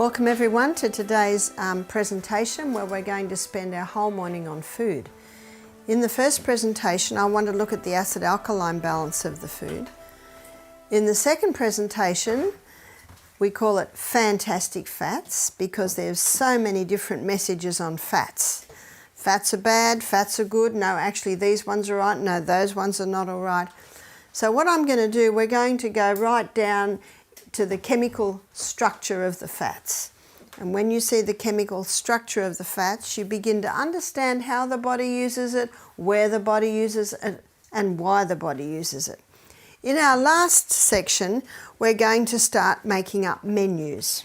Welcome everyone to today's presentation where we're going to spend our whole morning on food. In the first presentation I want to look at the acid-alkaline balance of the food. In the second presentation we call it fantastic fats because there's so many different messages on fats. Fats are bad, fats are good, no actually these ones are right, no those ones are not all right. So what I'm going to do, we're going to go right down to the chemical structure of the fats. And when you see the chemical structure of the fats, you begin to understand how the body uses it, where the body uses it, and why the body uses it. In our last section, we're going to start making up menus.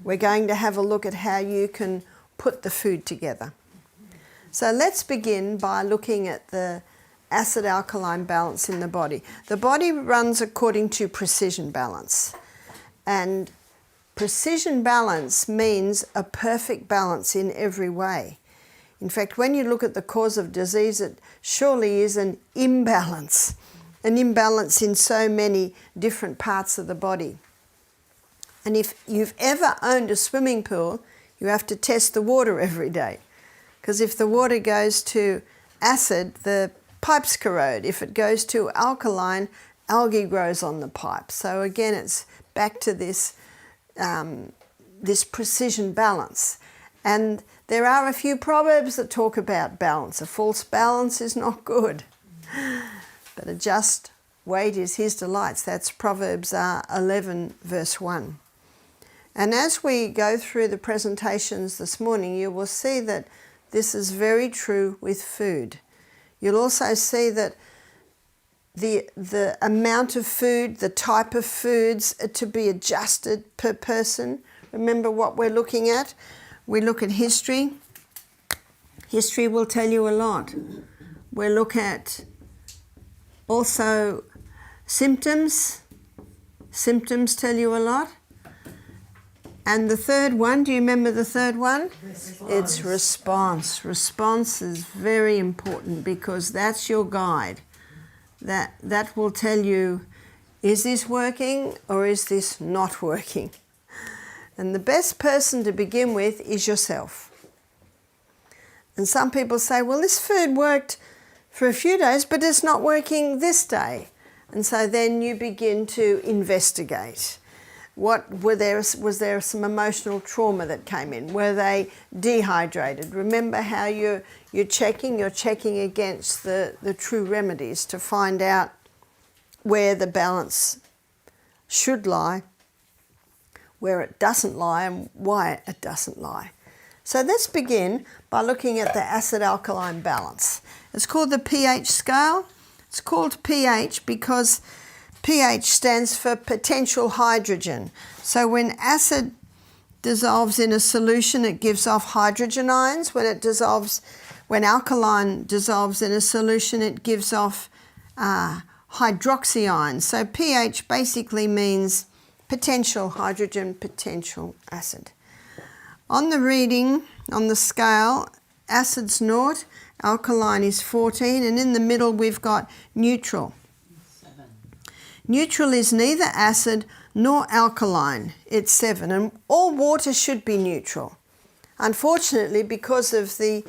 We're going to have a look at how you can put the food together. So let's begin by looking at the acid-alkaline balance in the body. The body runs according to precision balance, and precision balance means a perfect balance in every way. In fact, when you look at the cause of disease, it surely is an imbalance in so many different parts of the body. And if you've ever owned a swimming pool, you have to test the water every day, because if the water goes to acid, the pipes corrode. If it goes to alkaline, algae grows on the pipe. So again, it's back to this, this precision balance. And there are a few proverbs that talk about balance. A false balance is not good, but a just weight is his delights. That's Proverbs 11 verse 1. And as we go through the presentations this morning, you will see that this is very true with food. You'll also see that the amount of food, the type of foods are to be adjusted per person. Remember what we're looking at? We look at history. History will tell you a lot. We look at also symptoms. Symptoms tell you a lot. And the third one, do you remember the third one? Response. It's response. Response is very important because that's your guide. That will tell you, is this working or is this not working? And the best person to begin with is yourself. And some people say, well, this food worked for a few days, but it's not working this day. And so then you begin to investigate. Was there some emotional trauma that came in? Were they dehydrated? Remember how you're checking against the true remedies to find out where the balance should lie, where it doesn't lie, and why it doesn't lie. So let's begin by looking at the acid-alkaline balance. It's called the pH scale. It's called pH because pH stands for potential hydrogen. So when acid dissolves in a solution, it gives off hydrogen ions. When alkaline dissolves in a solution, it gives off hydroxy ions. So pH basically means potential hydrogen, potential acid. On the reading, on the scale, acid's 0, alkaline is 14, and in the middle we've got neutral. Neutral is neither acid nor alkaline, it's 7, and all water should be neutral. Unfortunately, because of the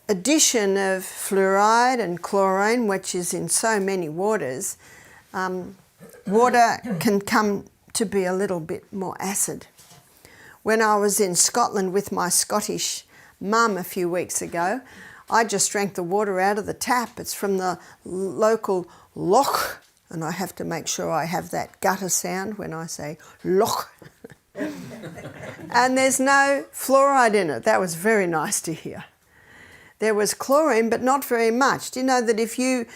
addition of fluoride and chlorine, which is in so many waters, water can come to be a little bit more acid. When I was in Scotland with my Scottish mum a few weeks ago, I just drank the water out of the tap. It's from the local loch. And I have to make sure I have that gutter sound when I say loch. And there's no fluoride in it. That was very nice to hear. There was chlorine, but not very much. Do you know that if you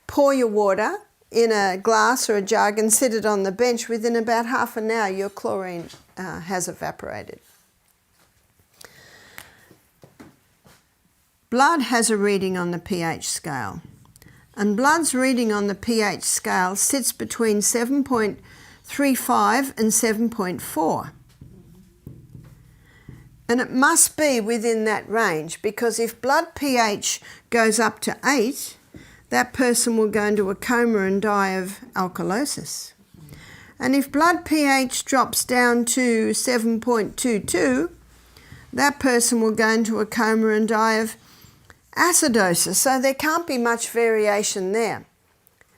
pour your water in a glass or a jug and sit it on the bench, within about half an hour your chlorine has evaporated. Blood has a reading on the pH scale. And blood's reading on the pH scale sits between 7.35 and 7.4. And it must be within that range, because if blood pH goes up to 8, that person will go into a coma and die of alkalosis. And if blood pH drops down to 7.22, that person will go into a coma and die of acidosis. So there can't be much variation there.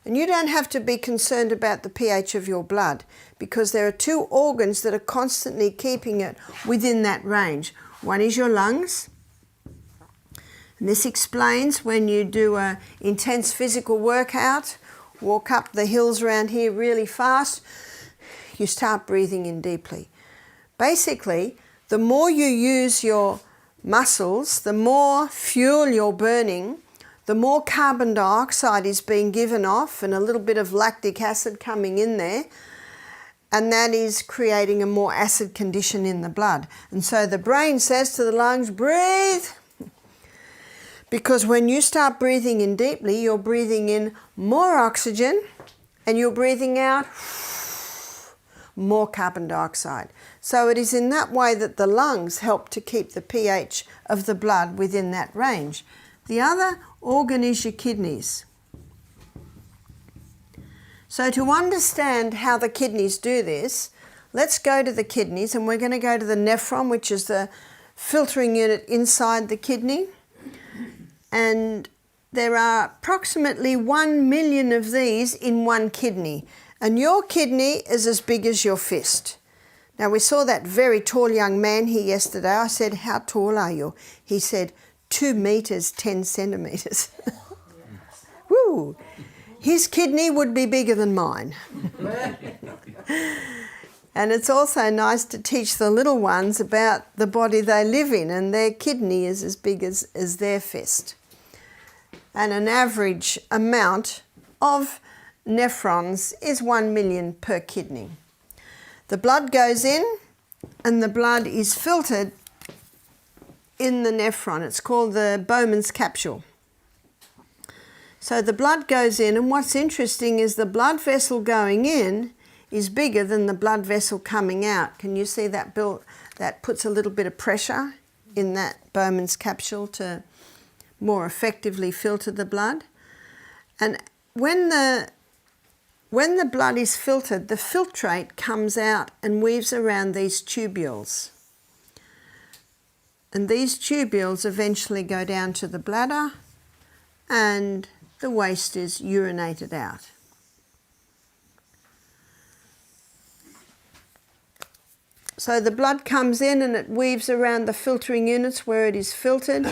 And you don't have to be concerned about the pH of your blood, because there are two organs that are constantly keeping it within that range. One is your lungs. And this explains when you do an intense physical workout, walk up the hills around here really fast, you start breathing in deeply. Basically, the more you use your muscles, the more fuel you're burning, the more carbon dioxide is being given off and a little bit of lactic acid coming in there, and that is creating a more acid condition in the blood. And so the brain says to the lungs, breathe. Because when you start breathing in deeply, you're breathing in more oxygen and you're breathing out more carbon dioxide. So it is in that way that the lungs help to keep the pH of the blood within that range. The other organ is your kidneys. So to understand how the kidneys do this, let's go to the kidneys, and we're going to go to the nephron, which is the filtering unit inside the kidney. And there are approximately 1 million of these in one kidney. And your kidney is as big as your fist. Now, we saw that very tall young man here yesterday. I said, how tall are you? He said, 2 meters, 10 centimeters. Woo! His kidney would be bigger than mine. And it's also nice to teach the little ones about the body they live in, and their kidney is as big as their fist. And an average amount of nephrons is 1 million per kidney. The blood goes in, and the blood is filtered in the nephron. It's called the Bowman's capsule. So the blood goes in, and what's interesting is the blood vessel going in is bigger than the blood vessel coming out. Can you see that that puts a little bit of pressure in that Bowman's capsule to more effectively filter the blood? And when the blood is filtered, the filtrate comes out and weaves around these tubules. And these tubules eventually go down to the bladder, and the waste is urinated out. So the blood comes in and it weaves around the filtering units where it is filtered,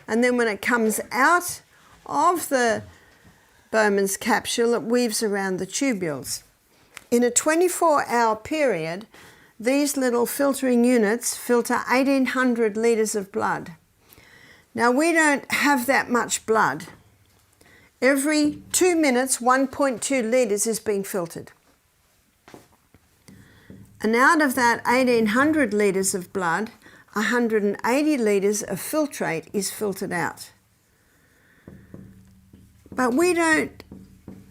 and then when it comes out of the Bowman's capsule, it weaves around the tubules. In a 24-hour period, these little filtering units filter 1,800 litres of blood. Now, we don't have that much blood. Every 2 minutes, 1.2 litres is being filtered. And out of that 1,800 litres of blood, 180 litres of filtrate is filtered out. But we don't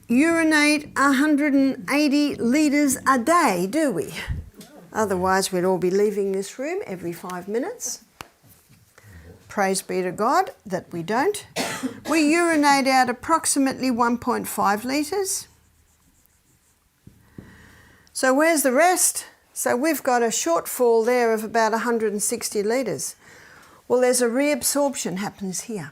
urinate 180 litres a day, do we? Otherwise, we'd all be leaving this room every 5 minutes. Praise be to God that we don't. We urinate out approximately 1.5 litres. So where's the rest? So we've got a shortfall there of about 160 litres. Well, there's a reabsorption happens here.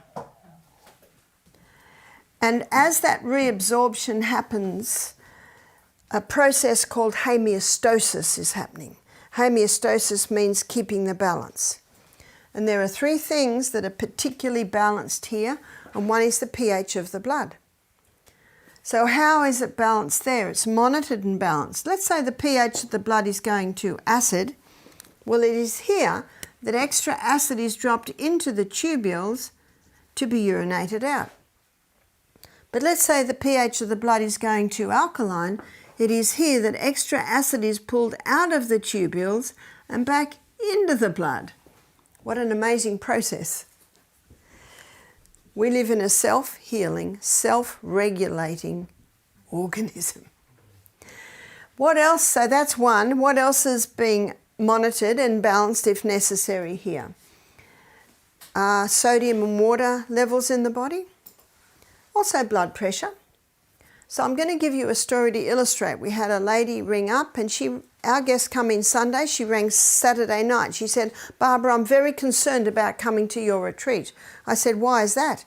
And as that reabsorption happens, a process called homeostasis is happening. Homeostasis means keeping the balance. And there are 3 things that are particularly balanced here, and one is the pH of the blood. So how is it balanced there? It's monitored and balanced. Let's say the pH of the blood is going to acid. Well, it is here that extra acid is dropped into the tubules to be urinated out. But let's say the pH of the blood is going to alkaline. It is here that extra acid is pulled out of the tubules and back into the blood. What an amazing process. We live in a self-healing, self-regulating organism. What else? So that's one. What else is being monitored and balanced if necessary here? Sodium and water levels in the body. Also blood pressure. So I'm going to give you a story to illustrate. We had a lady ring up and our guests come in Sunday. She rang Saturday night. She said, Barbara, I'm very concerned about coming to your retreat. I said, why is that?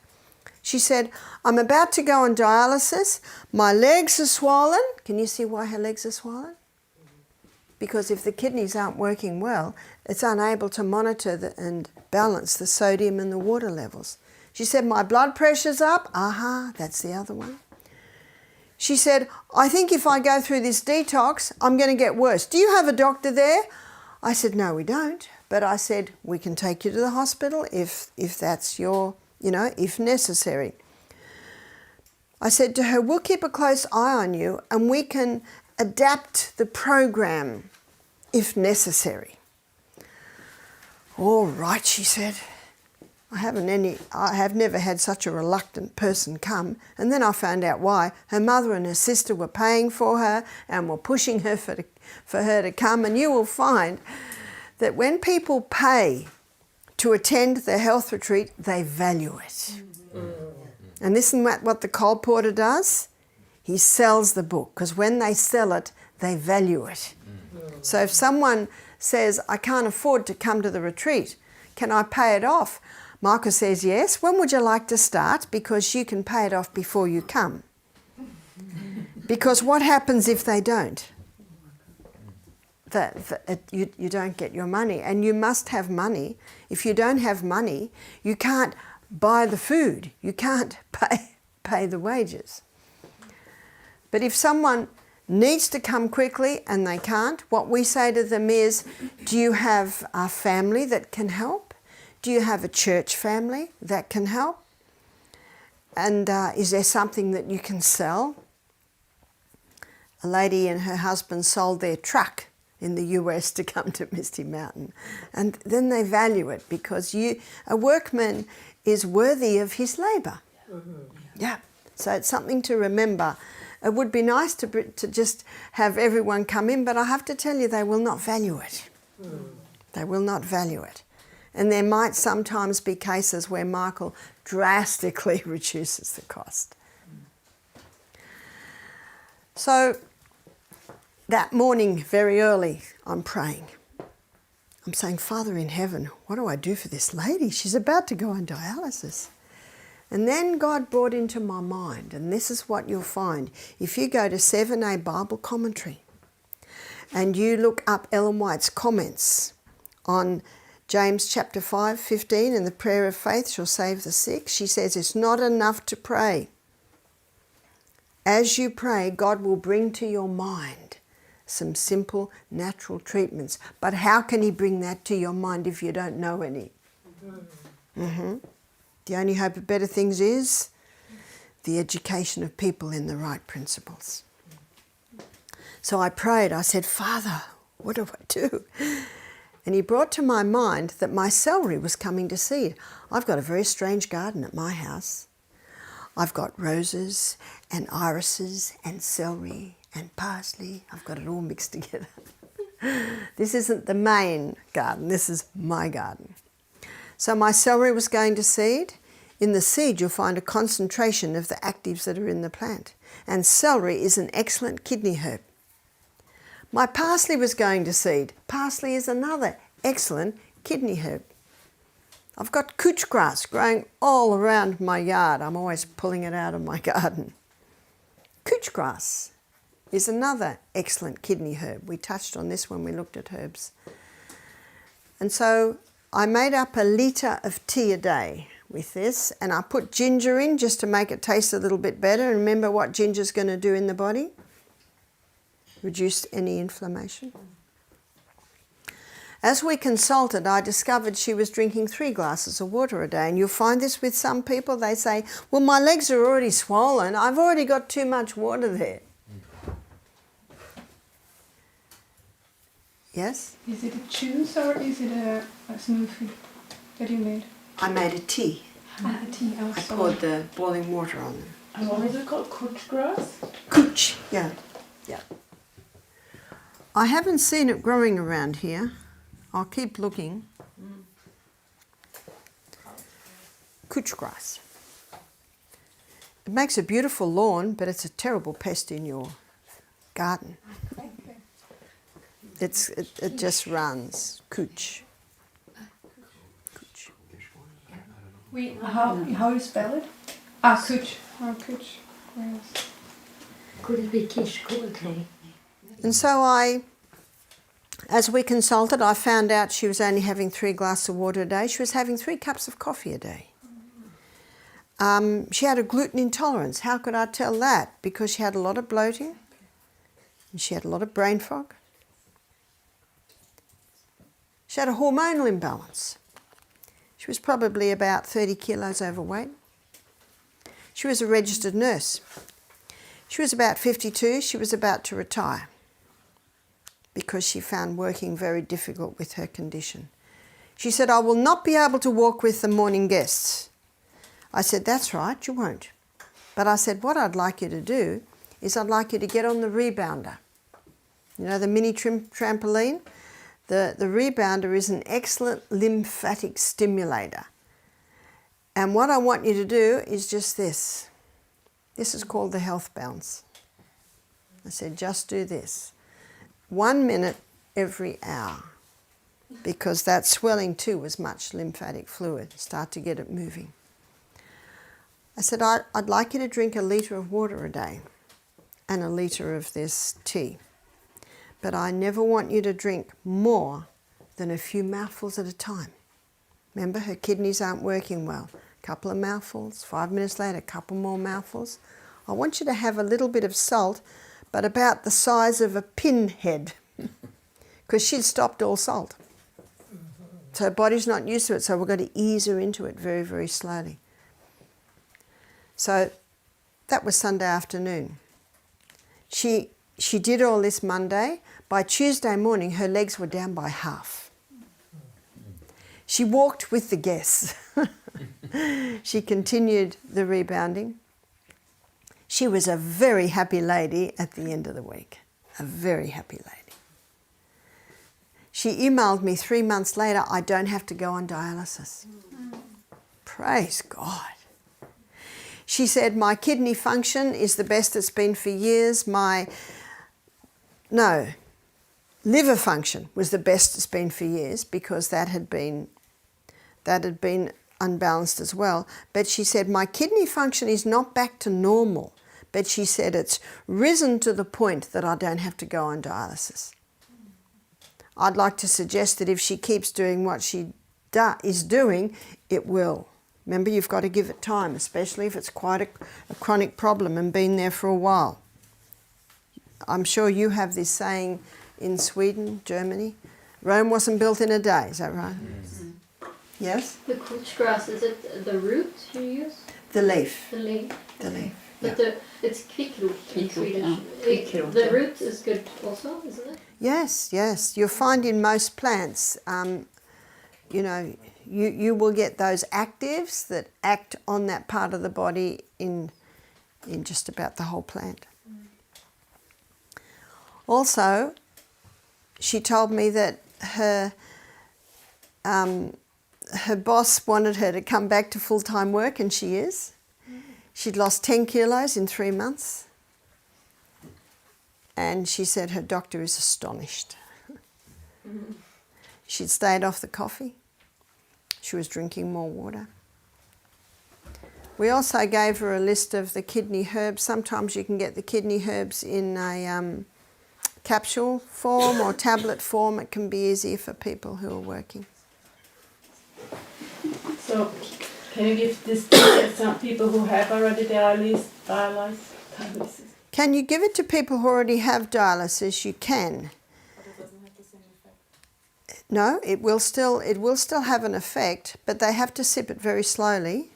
She said, I'm about to go on dialysis. My legs are swollen. Can you see why her legs are swollen? Because if the kidneys aren't working well, it's unable to monitor and balance the sodium and the water levels. She said, my blood pressure's up. Aha, that's the other one. She said, I think if I go through this detox, I'm going to get worse. Do you have a doctor there? I said, no, we don't. But I said, we can take you to the hospital if that's your, if necessary. I said to her, we'll keep a close eye on you and we can adapt the program if necessary. All right, she said. I have never had such a reluctant person come. And then I found out why. Her mother and her sister were paying for her and were pushing her for her to come. And you will find that when people pay to attend the health retreat, they value it. And isn't that what the coal porter does? He sells the book, because when they sell it, they value it. So if someone says, I can't afford to come to the retreat, can I pay it off? Michael says, yes. When would you like to start? Because you can pay it off before you come. Because what happens if they don't? You don't get your money. And you must have money. If you don't have money, you can't buy the food. You can't pay the wages. But if someone needs to come quickly and they can't, what we say to them is, do you have a family that can help? Do you have a church family that can help? And is there something that you can sell? A lady and her husband sold their truck in the US to come to Misty Mountain. And then they value it because a workman is worthy of his labour. Yeah, so it's something to remember. It would be nice to just have everyone come in, but I have to tell you, they will not value it. They will not value it. And there might sometimes be cases where Michael drastically reduces the cost. So that morning, very early, I'm praying. I'm saying, Father in heaven, what do I do for this lady? She's about to go on dialysis. And then God brought into my mind, and this is what you'll find. If you go to 7A Bible Commentary and you look up Ellen White's comments on James chapter 5:15, and the prayer of faith shall save the sick. She says it's not enough to pray. As you pray, God will bring to your mind some simple natural treatments. But how can he bring that to your mind if you don't know any? The only hope of better things is the education of people in the right principles. So I prayed. I said, Father, what do I do? And he brought to my mind that my celery was coming to seed. I've got a very strange garden at my house. I've got roses and irises and celery and parsley. I've got it all mixed together. This isn't the main garden. This is my garden. So my celery was going to seed. In the seed, you'll find a concentration of the actives that are in the plant. And celery is an excellent kidney herb. My parsley was going to seed. Parsley is another excellent kidney herb. I've got couch grass growing all around my yard. I'm always pulling it out of my garden. Couch grass is another excellent kidney herb. We touched on this when we looked at herbs. And so I made up 1 litre of tea a day with this, and I put ginger in just to make it taste a little bit better. And remember what ginger's going to do in the body? Reduce any inflammation. As we consulted, I discovered she was drinking 3 glasses of water a day. And you'll find this with some people. They say, well, my legs are already swollen. I've already got too much water there. Yes? Is it a juice or is it a smoothie that you made? I made a tea. A tea. I poured the boiling water on them. And what was it called? Couch grass? Couch, yeah. I haven't seen it growing around here. I'll keep looking. Couch grass. It makes a beautiful lawn, but it's a terrible pest in your garden. It just runs. Cooch. Cooch. How you spell it? Ah, Cooch. Oh, Cooch. Yes. Could it be kirskål? And so as we consulted, I found out she was only having 3 glasses of water a day. She was having 3 cups of coffee a day. She had a gluten intolerance. How could I tell that? Because she had a lot of bloating and she had a lot of brain fog. She had a hormonal imbalance. She was probably about 30 kilos overweight. She was a registered nurse. She was about 52. She was about to retire because she found working very difficult with her condition. She said, I will not be able to walk with the morning guests. I said, that's right, you won't. But I said, what I'd like you to do is I'd like you to get on the rebounder. You know, the mini trampoline? The rebounder is an excellent lymphatic stimulator. And what I want you to do is just this. This is called the health bounce. I said, just do this. 1 minute every hour. Because that swelling too was much lymphatic fluid. Start to get it moving. I said, I'd like you to drink 1 litre of water a day and 1 litre of this tea. But I never want you to drink more than a few mouthfuls at a time. Remember, her kidneys aren't working well. A couple of mouthfuls, 5 minutes later, a couple more mouthfuls. I want you to have a little bit of salt, but about the size of a pinhead, because she'd stopped all salt. So her body's not used to it, so we've got to ease her into it very, very slowly. So that was Sunday afternoon. She did all this Monday. By Tuesday morning, her legs were down by half. She walked with the guests. She continued the rebounding. She was a very happy lady at the end of the week. A very happy lady. She emailed me 3 months later, I don't have to go on dialysis. Praise God. She said, my kidney function is the best it's been for years. Liver function was the best it's been for years because that had been unbalanced as well. But she said, my kidney function is not back to normal. But she said, it's risen to the point that I don't have to go on dialysis. I'd like to suggest that if she keeps doing what she is doing, it will. Remember, you've got to give it time, especially if it's quite a chronic problem and been there for a while. I'm sure you have this saying in Sweden, Germany, Rome wasn't built in a day, is that right? Mm-hmm. Yes? The couch grass, is it the root you use? The leaf. The leaf. The leaf. But it's kvickroot in Swedish. Kvickroot, The yeah. root is good also, isn't it? Yes, yes. You'll find in most plants, you know, you will get those actives that act on that part of the body in just about the whole plant. Also, she told me that her boss wanted her to come back to full-time work, and she is. She'd lost 10 kilos in 3 months. And she said her doctor is astonished. She'd stayed off the coffee. She was drinking more water. We also gave her a list of the kidney herbs. Sometimes you can get the kidney herbs in a capsule form or tablet form. It can be easier for people who are working. So, can you give this to some people who have already dialysis? Can you give it to people who already have dialysis? You can. But it doesn't have the same effect. No, it will still have an effect, but they have to sip it very slowly.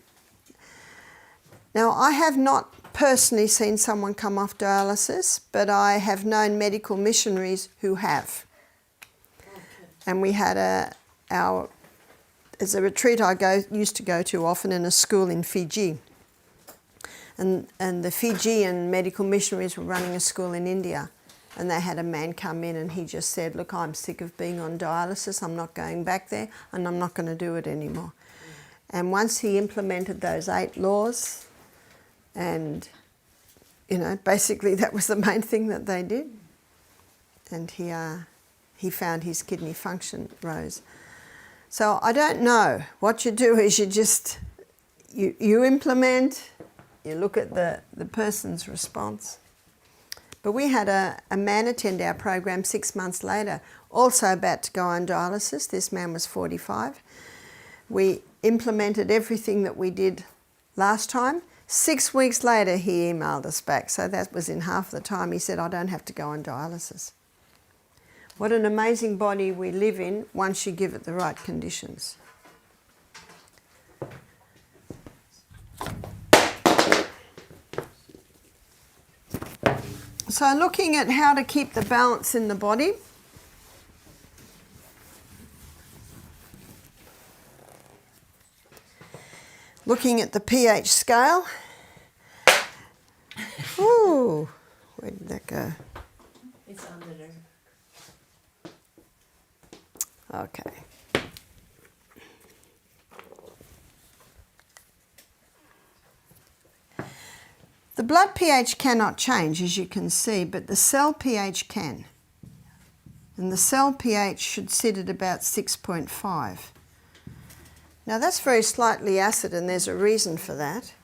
Now, I have not personally seen someone come off dialysis, but I have known medical missionaries who have. Okay. And we had as a retreat I used to go to often in a school in Fiji. And the Fijian medical missionaries were running a school in India. And they had a man come in and he just said, look, I'm sick of being on dialysis. I'm not going back there and I'm not going to do it anymore. And once he implemented those 8 laws And, you know, basically that was the main thing that they did. And he found his kidney function rose. So I don't know. What you do is you implement, you look at the person's response. But we had a man attend our program 6 months later, also about to go on dialysis. This man was 45. We implemented everything that we did last time. 6 weeks later, he emailed us back. So that was in half the time. He said, I don't have to go on dialysis. What an amazing body we live in once you give it the right conditions. So looking at how to keep the balance in the body. Looking at the pH scale. Ooh, where did that go? It's under there. Okay. The blood pH cannot change, as you can see, but the cell pH can. And the cell pH should sit at about 6.5. Now that's very slightly acid, and there's a reason for that.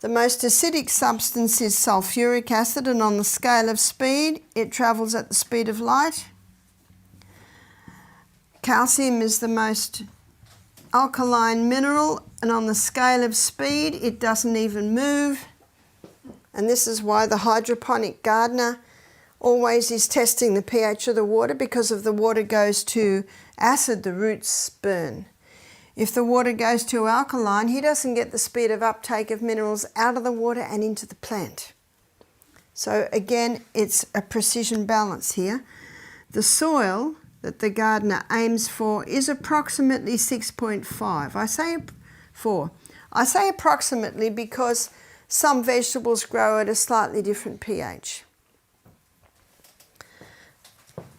The most acidic substance is sulfuric acid, and on the scale of speed, it travels at the speed of light. Calcium is the most alkaline mineral, and on the scale of speed, it doesn't even move. And this is why the hydroponic gardener always is testing the pH of the water, because if the water goes to acid, the roots burn. If the water goes to alkaline, he doesn't get the speed of uptake of minerals out of the water and into the plant. So again, it's a precision balance here. The soil that the gardener aims for is approximately 6.5. I say 4. I say approximately because some vegetables grow at a slightly different pH.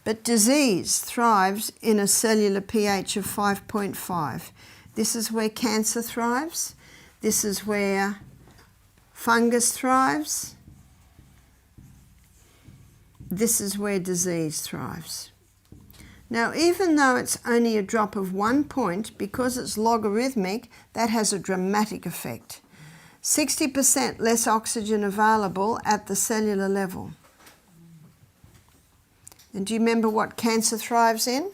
But disease thrives in a cellular pH of 5.5. This is where cancer thrives. This is where fungus thrives. This is where disease thrives. Now, even though it's only a drop of 1 point, because it's logarithmic, that has a dramatic effect. 60% less oxygen available at the cellular level. And do you remember what cancer thrives in?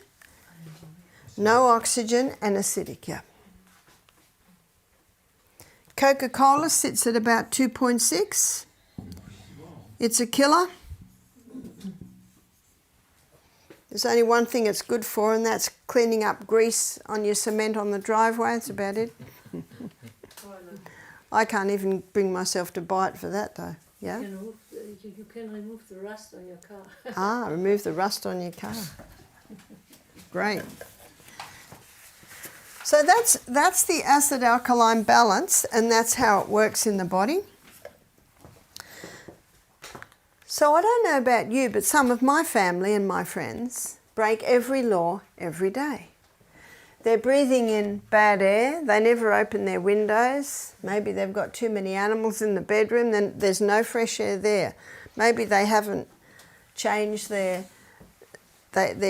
No oxygen and acidic, yeah. Coca-Cola sits at about 2.6. It's a killer. There's only one thing it's good for, and that's cleaning up grease on your cement on the driveway. That's about it. I can't even bring myself to buy it for that, though. Yeah? You can remove the rust on your car. Ah, remove the rust on your car. Great. So that's the acid-alkaline balance, and that's how it works in the body. So I don't know about you, but some of my family and my friends break every law every day. They're breathing in bad air. They never open their windows. Maybe they've got too many animals in the bedroom, then there's no fresh air there. Maybe they haven't changed their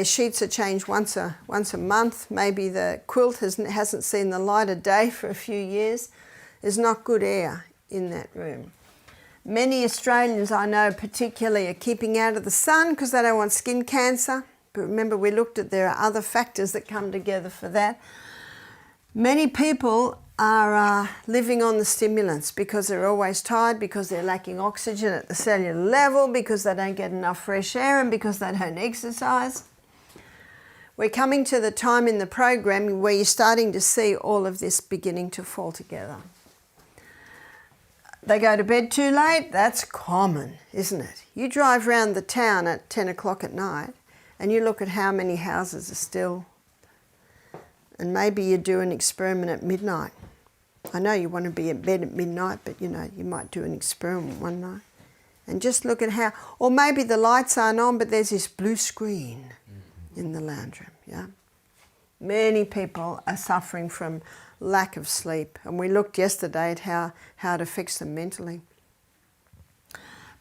sheets are changed once a month. Maybe the quilt hasn't seen the light of day for a few years. There's not good air in that room. Many Australians I know particularly are keeping out of the sun because they don't want skin cancer. But remember, we looked at there are other factors that come together for that. Many people are living on the stimulants because they're always tired, because they're lacking oxygen at the cellular level, because they don't get enough fresh air, and because they don't exercise. We're coming to the time in the program where you're starting to see all of this beginning to fall together. They go to bed too late. That's common, isn't it? You drive around the town at 10 o'clock at night and you look at how many houses are still, and maybe you do an experiment at midnight. I know you want to be at bed at midnight, but you know, you might do an experiment one night and just look at how, or maybe the lights aren't on, but there's this blue screen in the lounge room, yeah? Many people are suffering from lack of sleep. And we looked yesterday at how it affects them mentally.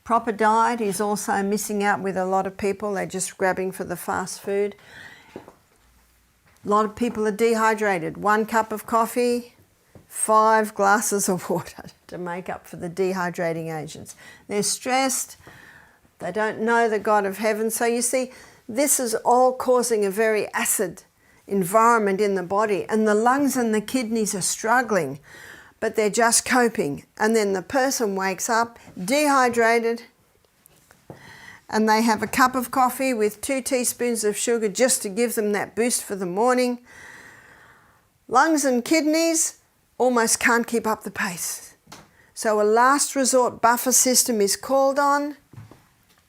Proper diet is also missing out with a lot of people. They're just grabbing for the fast food. A lot of people are dehydrated. 1 cup of coffee, 5 glasses of water to make up for the dehydrating agents. They're stressed. They don't know the God of heaven. So you see, this is all causing a very acid environment in the body, and the lungs and the kidneys are struggling, but they're just coping. And then the person wakes up dehydrated, and they have a cup of coffee with 2 teaspoons of sugar just to give them that boost for the morning. Lungs and kidneys almost can't keep up the pace. So a last resort buffer system is called on.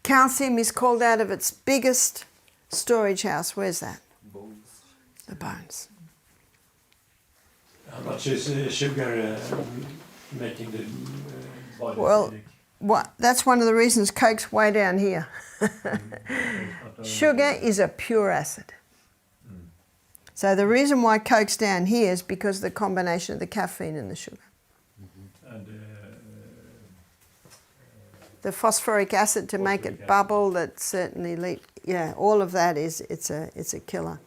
Calcium is called out of its biggest storage house. Where's that? Bones. The bones. How much is sugar making the body Well, acidic? That's one of the reasons Coke's way down here. Sugar is a pure acid. So the reason why Coke's down here is because of the combination of the caffeine and the sugar. And The phosphoric acid to make it bubble, that certainly all of that it's a killer.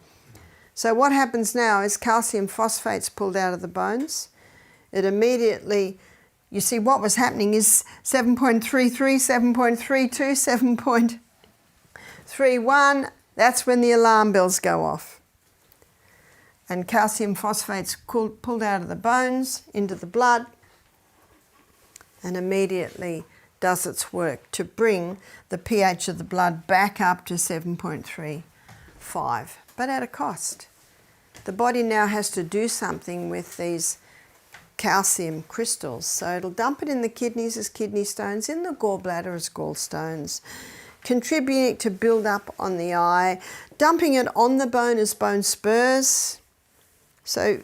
So what happens now is calcium phosphate's pulled out of the bones. It immediately, you see what was happening is 7.33, 7.32, 7.31, that's when the alarm bells go off. And calcium phosphate's pulled out of the bones into the blood and immediately does its work to bring the pH of the blood back up to 7.35, but at a cost. The body now has to do something with these calcium crystals, so it'll dump it in the kidneys as kidney stones, in the gallbladder as gallstones, contributing to build up on the eye, dumping it on the bone as bone spurs. So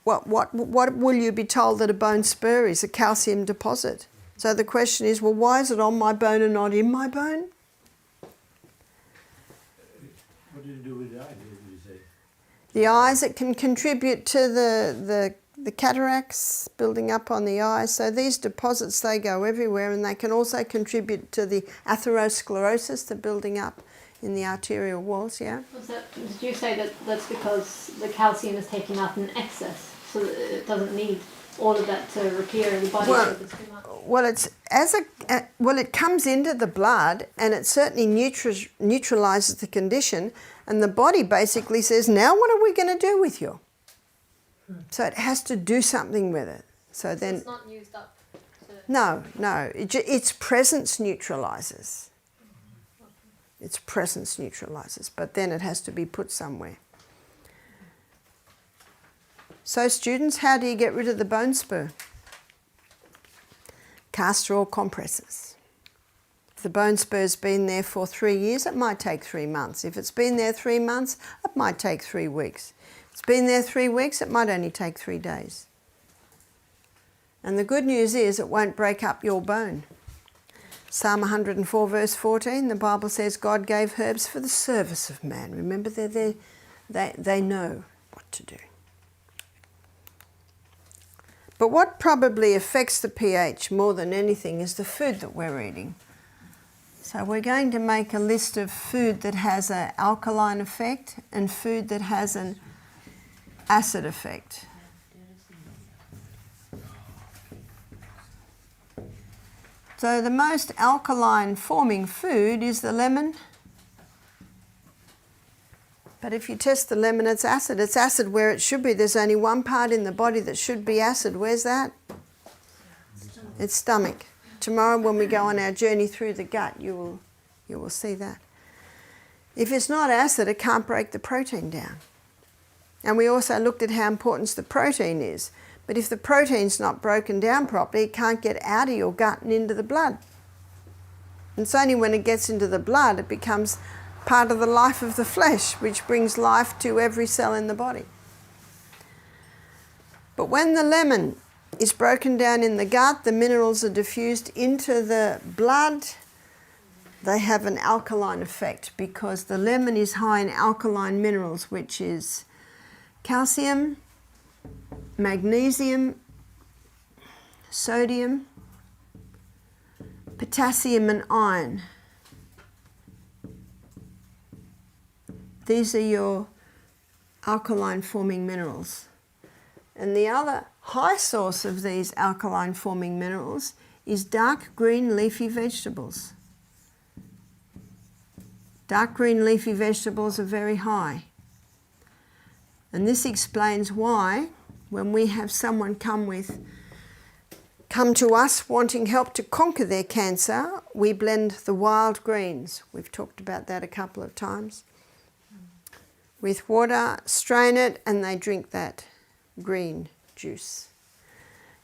what will you be told that a bone spur is? A calcium deposit. So the question is, well, why is it on my bone and not in my bone? what do you do with the eye, did you say? The eyes, it can contribute to the cataracts building up on the eyes. So these deposits, they go everywhere, and they can also contribute to the atherosclerosis, the building up in the arterial walls, yeah? Did you say that that's because the calcium is taken out in excess, so that it doesn't need all of that to repair the body? Well, if it's too much? Well, it comes into the blood, and it certainly neutralizes the condition, and the body basically says, now what are we going to do with you? So it has to do something with it. So then, it's not used up. no, its presence neutralizes. Its presence neutralizes, but then it has to be put somewhere. So students, how do you get rid of the bone spur? Castor oil compresses. If the bone spur's been there for 3 years, it might take 3 months. If it's been there 3 months, it might take 3 weeks. If it's been there 3 weeks, it might only take 3 days. And the good news is it won't break up your bone. Psalm 104 verse 14, the Bible says God gave herbs for the service of man. Remember, they know what to do. But what probably affects the pH more than anything is the food that we're eating. So we're going to make a list of food that has an alkaline effect and food that has an acid effect. So the most alkaline forming food is the lemon. But if you test the lemon, it's acid. It's acid where it should be. There's only one part in the body that should be acid. Where's that? It's stomach. Tomorrow when we go on our journey through the gut, you will see that. If it's not acid, it can't break the protein down. And we also looked at how important the protein is. But if the protein's not broken down properly, it can't get out of your gut and into the blood. And it's only when it gets into the blood it becomes part of the life of the flesh, which brings life to every cell in the body. But when the lemon is broken down in the gut, the minerals are diffused into the blood. They have an alkaline effect because the lemon is high in alkaline minerals, which is calcium, magnesium, sodium, potassium and iron. These are your alkaline forming minerals. And the other high source of these alkaline forming minerals is dark green leafy vegetables. Dark green leafy vegetables are very high. And this explains why when we have someone come to us wanting help to conquer their cancer, we blend the wild greens. We've talked about that a couple of times. With water, strain it, and they drink that green juice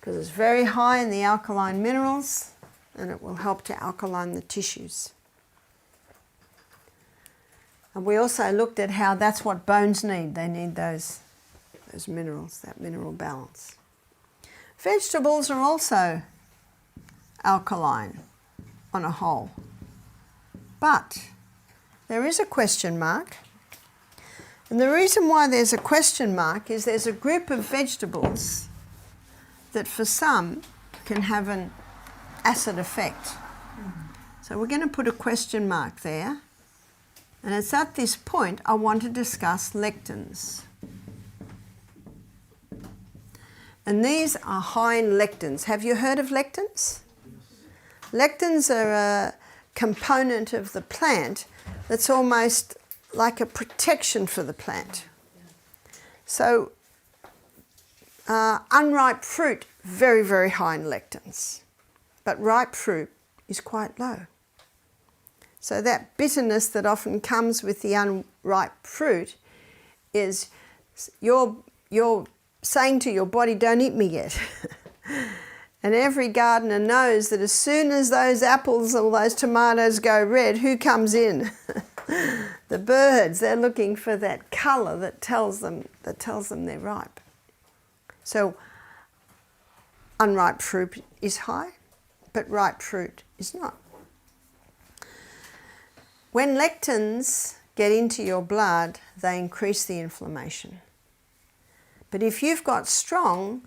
because it's very high in the alkaline minerals and it will help to alkaline the tissues. And we also looked at how that's what bones need. They need those minerals, that mineral balance. Vegetables are also alkaline on a whole, but there is a question mark. And the reason why there's a question mark is there's a group of vegetables that for some can have an acid effect. So we're going to put a question mark there. And it's at this point I want to discuss lectins. And these are high in lectins. Have you heard of lectins? Lectins are a component of the plant that's almost like a protection for the plant. So unripe fruit, very, very high in lectins. But ripe fruit is quite low. So that bitterness that often comes with the unripe fruit is you're saying to your body, don't eat me yet. And every gardener knows that as soon as those apples or those tomatoes go red, who comes in? The birds. They're looking for that colour that tells them they're ripe. So unripe fruit is high, but ripe fruit is not. When lectins get into your blood, they increase the inflammation. But if you've got strong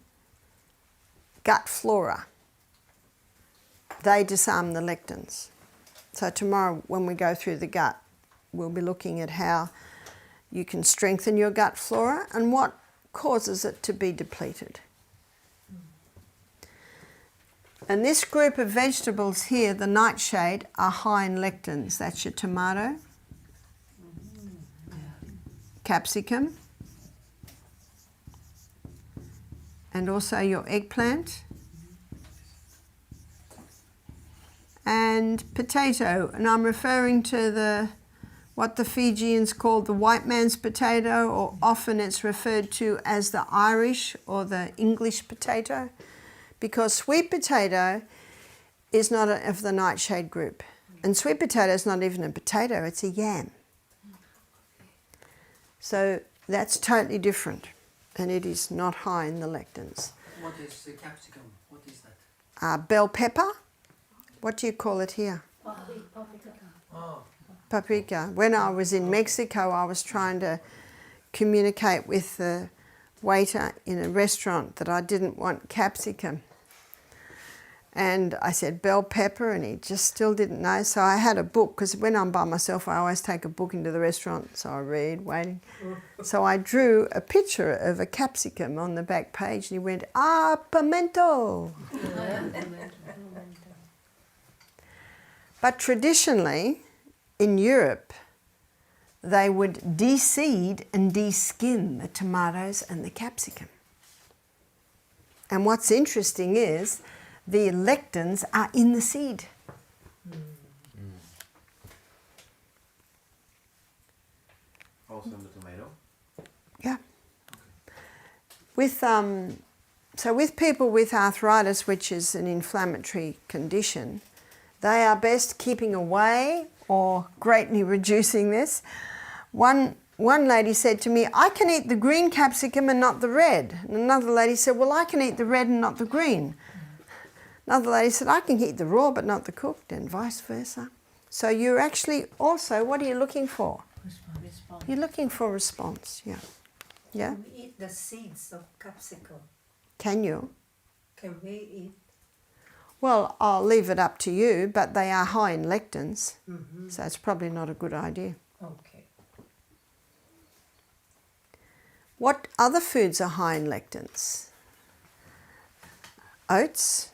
gut flora, they disarm the lectins. So tomorrow when we go through the gut, we'll be looking at how you can strengthen your gut flora and what causes it to be depleted. And this group of vegetables here, the nightshade, are high in lectins. That's your tomato, capsicum, and also your eggplant and potato. And I'm referring to what the Fijians call the white man's potato, or often it's referred to as the Irish or the English potato, because sweet potato is not of the nightshade group. And sweet potato is not even a potato, it's a yam. So that's totally different, and it is not high in the lectins. What is the capsicum? What is that? Bell pepper. What do you call it here? Paprika. Oh. Paprika. When I was in Mexico, I was trying to communicate with the waiter in a restaurant that I didn't want capsicum. And I said bell pepper, and he just still didn't know. So I had a book, because when I'm by myself, I always take a book into the restaurant. So I read, waiting. So I drew a picture of a capsicum on the back page, and he went, pimento. But traditionally, in Europe, they would de-seed and de-skin the tomatoes and the capsicum. And what's interesting is the lectins are in the seed. Also in the tomato? Yeah. So with people with arthritis, which is an inflammatory condition, they are best keeping away or greatly reducing this. One lady said to me, I can eat the green capsicum and not the red. And another lady said, well, I can eat the red and not the green. Another lady said, I can eat the raw but not the cooked, and vice versa. So you're actually also, what are you looking for? Response. You're looking for response, yeah. Yeah? We eat the seeds of capsicum. Can you? Can we eat? Well, I'll leave it up to you, but they are high in lectins, Mm-hmm. so it's probably not a good idea. Okay. What other foods are high in lectins? Oats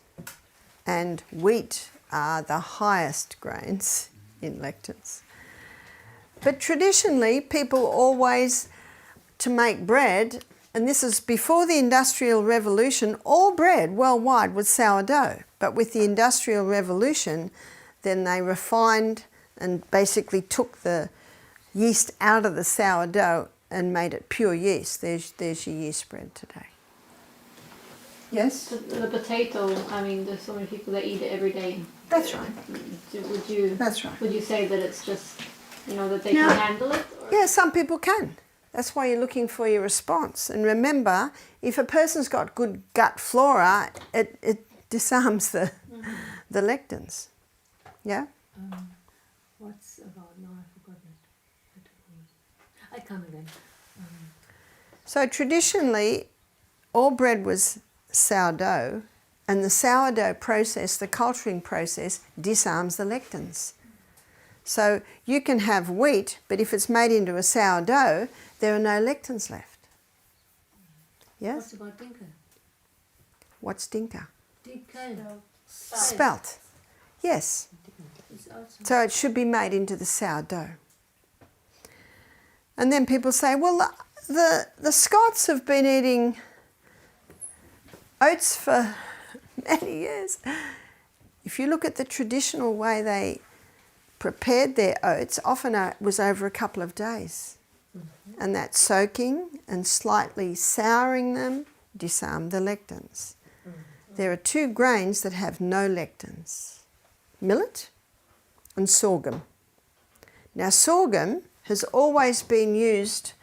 and wheat are the highest grains in lectins. But traditionally, people always, to make bread, and this is before the Industrial Revolution, all bread worldwide was sourdough. But with the Industrial Revolution, then they refined and basically took the yeast out of the sourdough and made it pure yeast. There's your yeast bread today. Yes? The potato, I mean, there's so many people that eat it every day. That's right. Would you That's right. would you say that it's just, you know, that they No. can handle it? Or? Yeah, some people can. That's why you're looking for your response. And remember, if a person's got good gut flora, it disarms the lectins. Yeah? What's about now? I forgot it. I come again. So traditionally, all bread was sourdough, and the sourdough process, the culturing process, disarms the lectins. So you can have wheat, but if it's made into a sourdough, there are no lectins left. Yes? What's about dinka? What's dinka? Dinka. Spelt. Yes. It's also So it should be made into the sourdough. And then people say, well, the Scots have been eating oats for many years. If you look at the traditional way they prepared their oats, often it was over a couple of days. And that soaking and slightly souring them disarmed the lectins. There are two grains that have no lectins: millet and sorghum. Now sorghum has always been used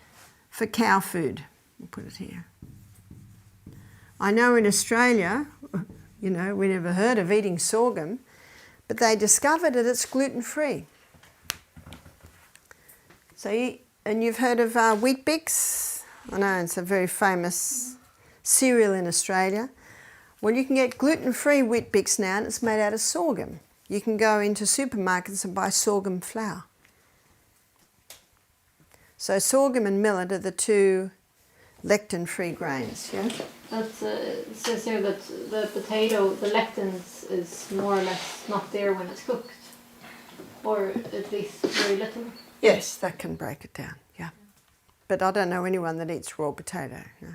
for cow food. We'll put it here. I know in Australia, you know, we never heard of eating sorghum, but they discovered that it's gluten-free. So, you've heard of Wheat Bix? I know it's a very famous cereal in Australia. Well, you can get gluten-free Wheat Bix now, and it's made out of sorghum. You can go into supermarkets and buy sorghum flour. So sorghum and millet are the two lectin-free grains, yeah? That's it says here that the potato, the lectins is more or less not there when it's cooked, or at least very little. Yes, that can break it down, yeah. But I don't know anyone that eats raw potato. No.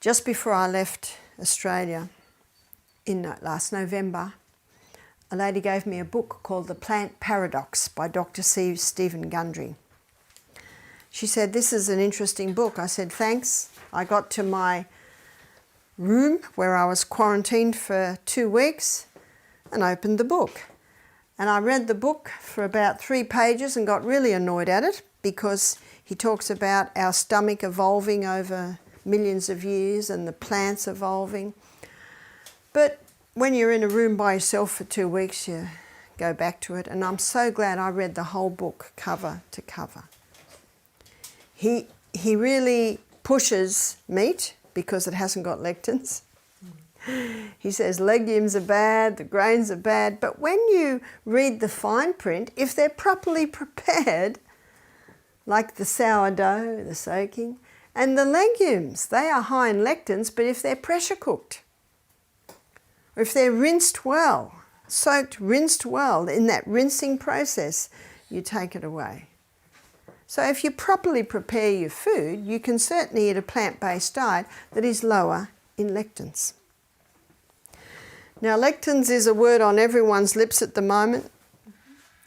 Just before I left Australia in last November, a lady gave me a book called The Plant Paradox by Dr. Stephen Gundry. She said, this is an interesting book. I said, thanks. I got to my room where I was quarantined for 2 weeks and opened the book. And I read the book for about 3 pages and got really annoyed at it, because he talks about our stomach evolving over millions of years and the plants evolving. But when you're in a room by yourself for 2 weeks, you go back to it. And I'm so glad I read the whole book cover to cover. He really pushes meat because it hasn't got lectins. He says legumes are bad, the grains are bad, but when you read the fine print, if they're properly prepared, like the sourdough, the soaking, and the legumes, they are high in lectins, but if they're pressure cooked, or if they're rinsed well, soaked, rinsed well, in that rinsing process, you take it away. So if you properly prepare your food, you can certainly eat a plant-based diet that is lower in lectins. Now, lectins is a word on everyone's lips at the moment.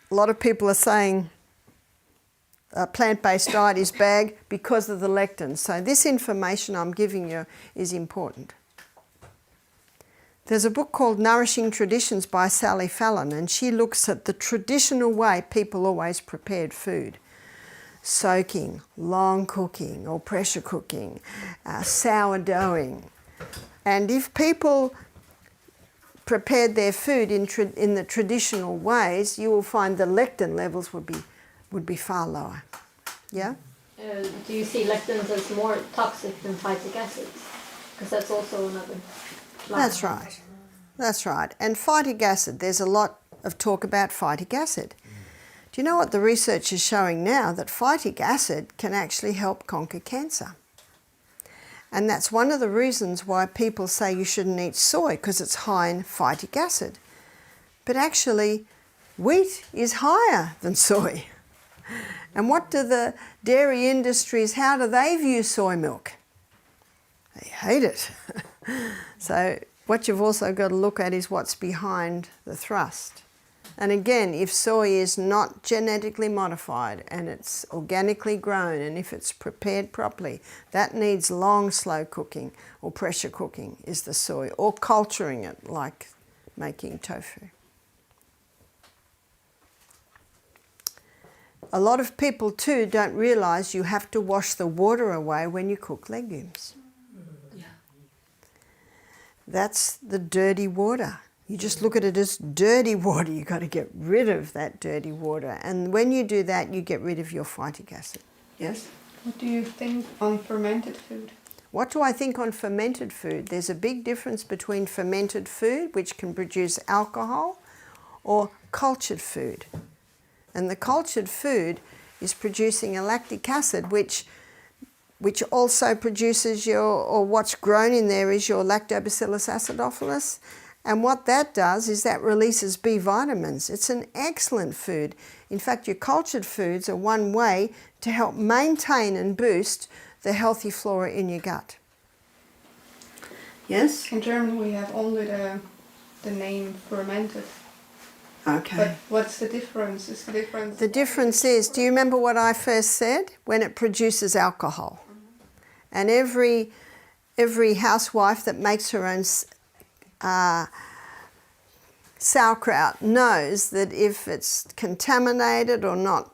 A lot of people are saying a plant-based diet is bad because of the lectins. So this information I'm giving you is important. There's a book called Nourishing Traditions by Sally Fallon, and she looks at the traditional way people always prepared food. Soaking, long cooking or pressure cooking, sourdoughing. And if people prepared their food in the traditional ways, you will find the lectin levels would be far lower. Yeah? do you see lectins as more toxic than phytic acids? Because that's also another. That's right. That's right. And phytic acid, there's a lot of talk about phytic acid. Do you know what the research is showing now? That phytic acid can actually help conquer cancer. And that's one of the reasons why people say you shouldn't eat soy, because it's high in phytic acid. But actually, wheat is higher than soy. And what do the dairy industries, how do they view soy milk? They hate it. So what you've also got to look at is what's behind the thrust. And again, if soy is not genetically modified and it's organically grown, and if it's prepared properly, that needs long, slow cooking or pressure cooking is the soy, or culturing it like making tofu. A lot of people too don't realise you have to wash the water away when you cook legumes. Yeah. That's the dirty water. You just look at it as dirty water. You've got to get rid of that dirty water. And when you do that, you get rid of your phytic acid. Yes? What do you think on fermented food? What do I think on fermented food? There's a big difference between fermented food, which can produce alcohol, or cultured food. And the cultured food is producing a lactic acid, which also produces or what's grown in there is your Lactobacillus acidophilus. And what that does is that releases B vitamins. It's an excellent food. In fact, your cultured foods are one way to help maintain and boost the healthy flora in your gut. Yes? In German we have only the name fermented. Okay. But what's the difference? Is the difference? The difference is, do you remember what I first said? When it produces alcohol. And every housewife that makes her own sauerkraut knows that if it's contaminated or not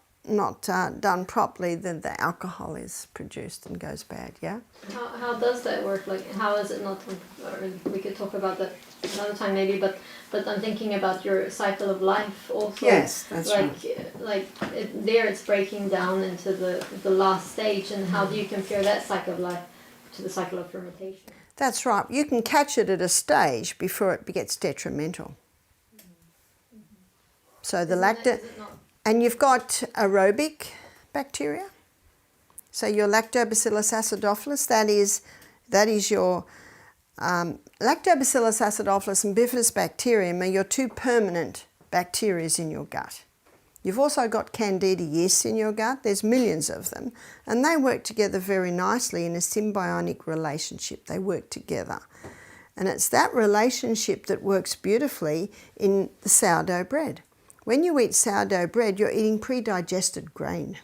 done properly, then the alcohol is produced and goes bad, yeah? How does that work? Like, how is it not, or we could talk about that another time maybe, but I'm thinking about your cycle of life also. Yes, that's right. There it's breaking down into the last stage, and how do you compare that cycle of life to the cycle of fermentation? That's right. You can catch it at a stage before it gets detrimental. So the and you've got aerobic bacteria. So your Lactobacillus acidophilus, that is your Lactobacillus acidophilus and Bifidobacterium are your two permanent bacteria in your gut. You've also got Candida yeast in your gut. There's millions of them, and they work together very nicely in a symbiotic relationship. They work together. And it's that relationship that works beautifully in the sourdough bread. When you eat sourdough bread, you're eating pre-digested grain.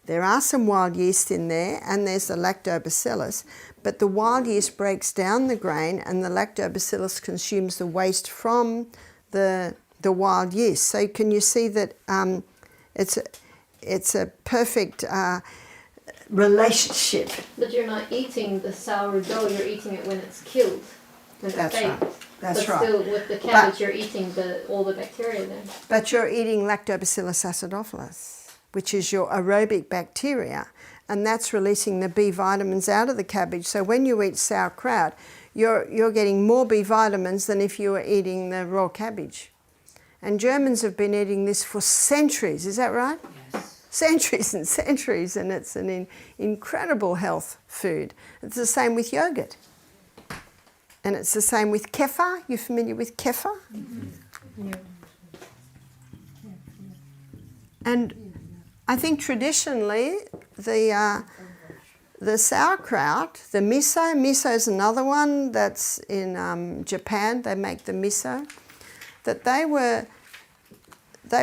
There are some wild yeast in there, and there's the lactobacillus, but the wild yeast breaks down the grain, and the lactobacillus consumes the waste from the wild yeast. So can you see that it's a perfect relationship? But you're not eating the sourdough, you're eating it when it's killed. When That's it's baked. right. That's but right. still, with the cabbage, you're eating all the bacteria then. But you're eating Lactobacillus acidophilus, which is your aerobic bacteria, and that's releasing the B vitamins out of the cabbage. So when you eat sauerkraut, you're getting more B vitamins than if you were eating the raw cabbage. And Germans have been eating this for centuries, is that right? Yes. Centuries and centuries, and it's an incredible health food. It's the same with yogurt. And it's the same with kefir. You familiar with kefir? Mm-hmm. Yeah. And I think traditionally the sauerkraut, the miso is another one that's in Japan. They make the miso. That they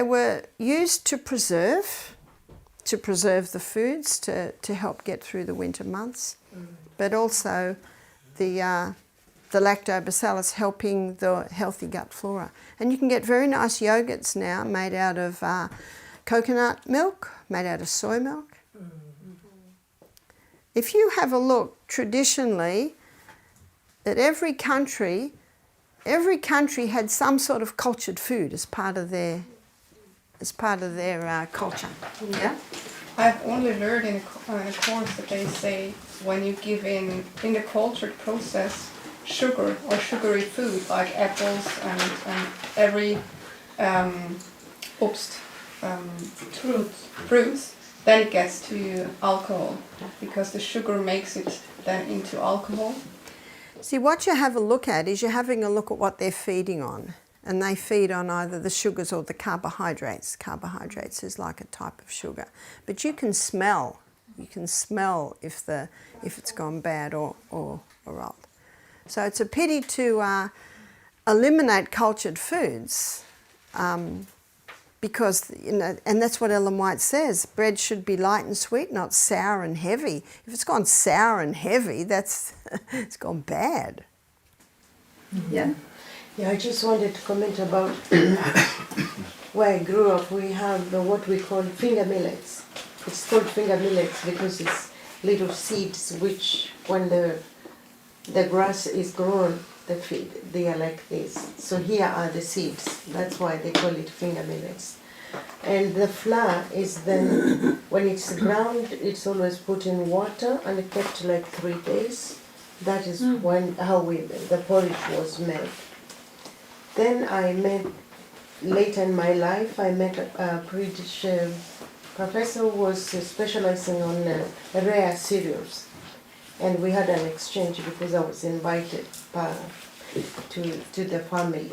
were used to preserve the foods to help get through the winter months, but also the lactobacillus helping the healthy gut flora. And you can get very nice yogurts now made out of coconut milk, made out of soy milk. If you have a look traditionally at every country had some sort of cultured food as part of their culture. Yeah? I've only learned in a course that they say when you give in the cultured process sugar or sugary food like apples and every obst, fruits, then it gets to alcohol because the sugar makes it then into alcohol. See, what you have a look at is you're having a look at what they're feeding on. And they feed on either the sugars or the carbohydrates. Carbohydrates is like a type of sugar. But you can smell if it's gone bad or old. So it's a pity to eliminate cultured foods because, and that's what Ellen White says, bread should be light and sweet, not sour and heavy. If it's gone sour and heavy, it's gone bad. Yeah. Yeah, I just wanted to comment about where I grew up. We have what we call finger millets. It's called finger millets because it's little seeds which, when the grass is grown, they are like this. So here are the seeds. That's why they call it finger millets. And the flour is then, when it's ground, it's always put in water and kept like 3 days. That is how the porridge was made. Then I met, later in my life, I met a British professor who was specializing on rare cereals. And we had an exchange because I was invited to the family.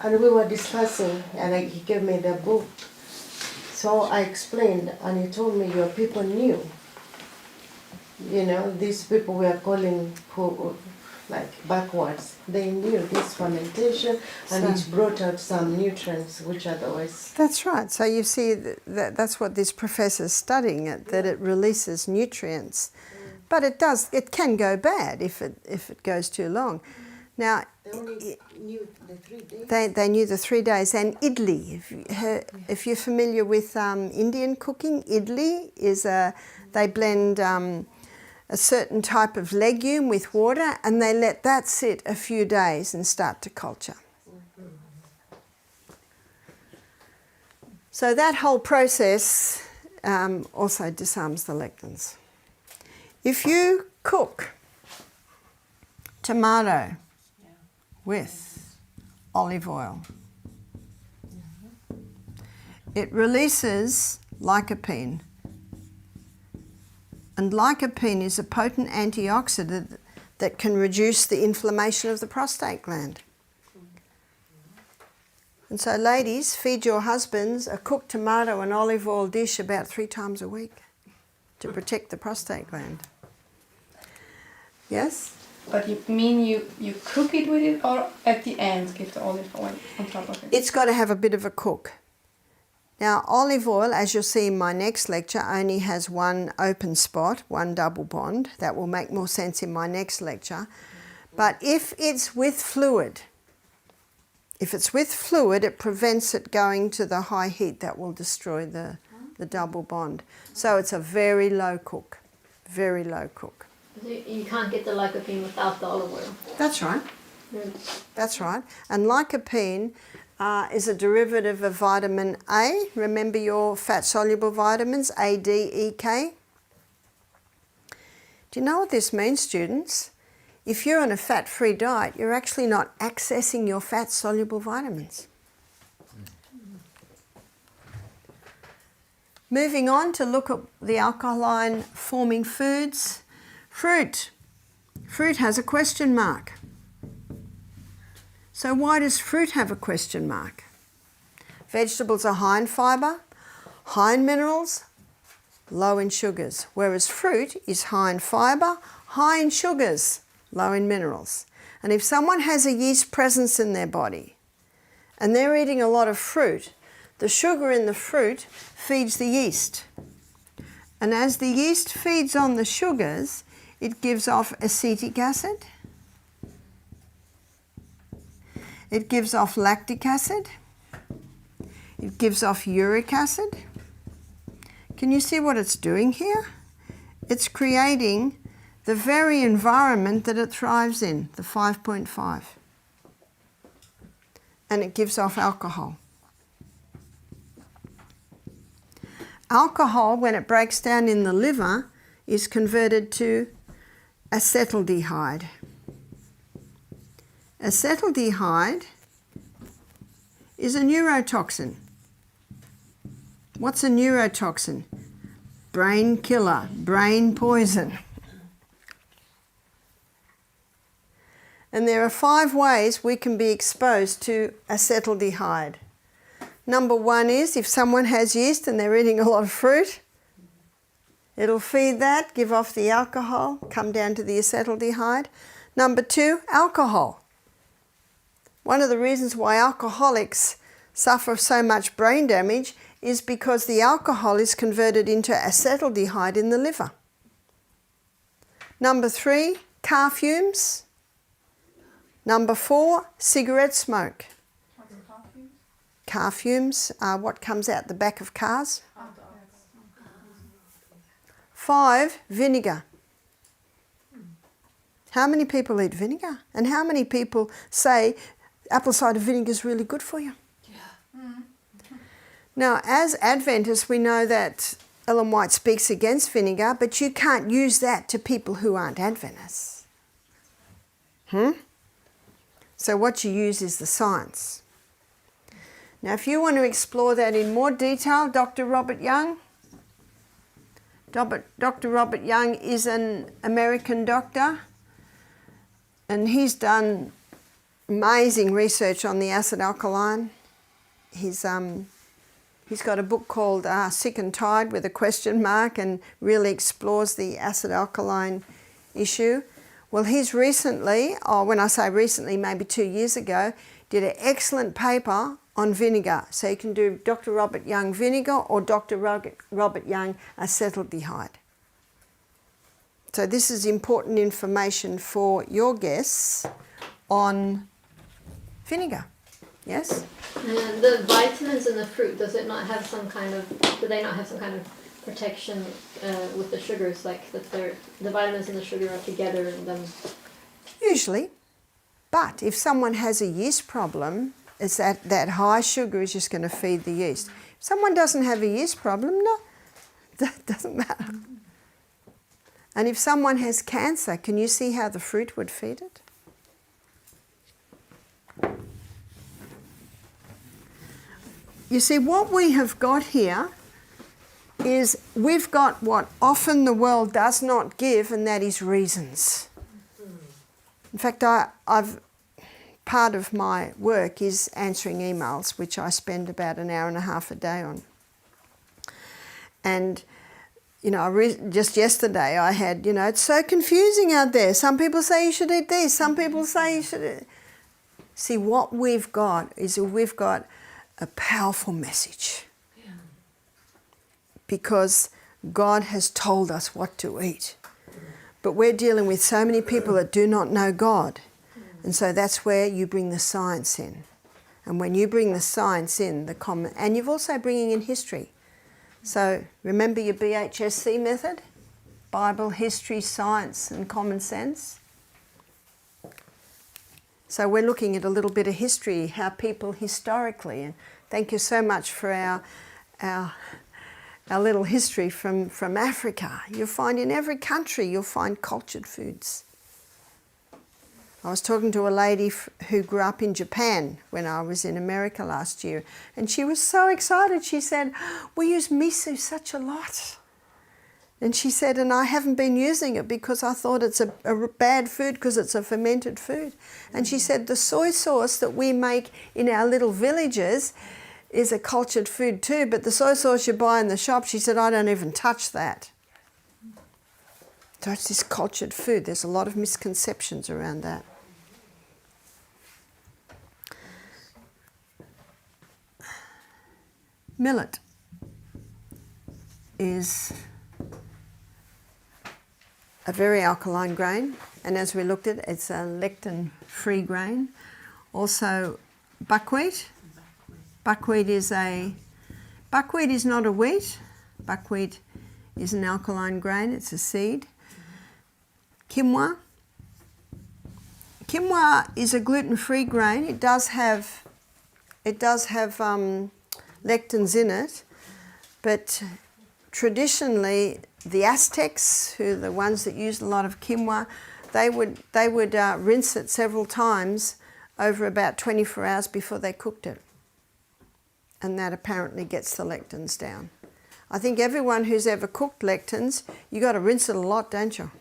And we were discussing, and he gave me the book. So I explained, and he told me, your people knew. These people we are calling like backwards. They knew this fermentation, and it brought out some nutrients which otherwise... That's right. So you see, that's what this professor's studying, that it releases nutrients. But it can go bad if it goes too long. Now, they only knew the 3 days. They knew the 3 days. And idli, if you're familiar with Indian cooking, idli is they blend a certain type of legume with water, and they let that sit a few days and start to culture. So that whole process also disarms the lectins. If you cook tomato with olive oil, it releases lycopene. And lycopene is a potent antioxidant that can reduce the inflammation of the prostate gland. And so ladies, feed your husbands a cooked tomato and olive oil dish about 3 times a week to protect the prostate gland. Yes? But you mean you cook it with it, or at the end give the olive oil on top of it? It's got to have a bit of a cook. Now, olive oil, as you'll see in my next lecture, only has one open spot, one double bond. That will make more sense in my next lecture. But if it's with fluid, it prevents it going to the high heat that will destroy the double bond. So it's a very low cook, very low cook. You can't get the lycopene without the olive oil. That's right. That's right. And lycopene is a derivative of vitamin A. Remember your fat-soluble vitamins, A, D, E, K? Do you know what this means, students? If you're on a fat-free diet, you're actually not accessing your fat-soluble vitamins. Moving on to look at the alkaline-forming foods. Fruit. Fruit has a question mark. So why does fruit have a question mark? Vegetables are high in fibre, high in minerals, low in sugars, whereas fruit is high in fibre, high in sugars, low in minerals. And if someone has a yeast presence in their body and they're eating a lot of fruit, the sugar in the fruit feeds the yeast. And as the yeast feeds on the sugars, it gives off acetic acid, it gives off lactic acid, it gives off uric acid. Can you see what it's doing here? It's creating the very environment that it thrives in, the 5.5. And it gives off alcohol. alcohol, when it breaks down in the liver, is converted to acetaldehyde. Acetaldehyde is a neurotoxin. What's a neurotoxin? Brain killer, brain poison. And there are 5 ways we can be exposed to acetaldehyde. Number 1 is if someone has yeast and they're eating a lot of fruit, it'll feed that, give off the alcohol, come down to the acetaldehyde. Number 2, alcohol. One of the reasons why alcoholics suffer so much brain damage is because the alcohol is converted into acetaldehyde in the liver. Number 3, car fumes. Number 4, cigarette smoke. Car fumes are what comes out the back of cars. 5, vinegar. How many people eat vinegar? And how many people say apple cider vinegar is really good for you? Now, as Adventists, we know that Ellen White speaks against vinegar, but you can't use that to people who aren't Adventists. So what you use is the science. Now, if you want to explore that in more detail, Dr. Robert Young. Dr. Robert Young is an American doctor, and he's done amazing research on the acid-alkaline. He's got a book called Sick and Tired with a question mark and really explores the acid-alkaline issue. Well, he's recently, or when I say recently, maybe 2 years ago, did an excellent paper on vinegar. So you can do Dr. Robert Young vinegar or Dr. Robert Young acetaldehyde. So this is important information for your guests on vinegar. Yes? And the vitamins in the fruit, does it not have some kind of, do they not have some kind of protection with the sugars, like that the vitamins and the sugar are together and then... Usually. But if someone has a yeast problem, it's that high sugar is just going to feed the yeast. If someone doesn't have a yeast problem, no, that doesn't matter. And if someone has cancer, can you see how the fruit would feed it? You see, what we have got here is we've got what often the world does not give, and that is reasons. In fact, part of my work is answering emails, which I spend about an hour and a half a day on. And, you know, just yesterday I had, you know, it's so confusing out there. Some people say you should eat this, some people say you should eat... See, what we've got is we've got a powerful message. Yeah. Because God has told us what to eat. But we're dealing with so many people that do not know God. And so that's where you bring the science in. And when you bring the science in, and you're also bringing in history. So remember your BHSC method? Bible, history, science and common sense. So we're looking at a little bit of history, how people historically, and thank you so much for our little history from Africa. You'll find in every country, you'll find cultured foods. I was talking to a lady who grew up in Japan when I was in America last year, and she was so excited. She said, we use miso such a lot. And she said, and I haven't been using it because I thought it's a bad food because it's a fermented food. And she said, the soy sauce that we make in our little villages is a cultured food too, but the soy sauce you buy in the shop, she said, I don't even touch that. So it's this cultured food. There's a lot of misconceptions around that. Millet is a very alkaline grain, and as we looked at, it's a lectin-free grain. Also, buckwheat. Buckwheat is not a wheat. Buckwheat is an alkaline grain. It's a seed. Quinoa. Quinoa is a gluten-free grain. It does have lectins in it, but traditionally, the Aztecs, who are the ones that used a lot of quinoa, they would rinse it several times over about 24 hours before they cooked it. And that apparently gets the lectins down. I think everyone who's ever cooked lectins, you got to rinse it a lot, don't you?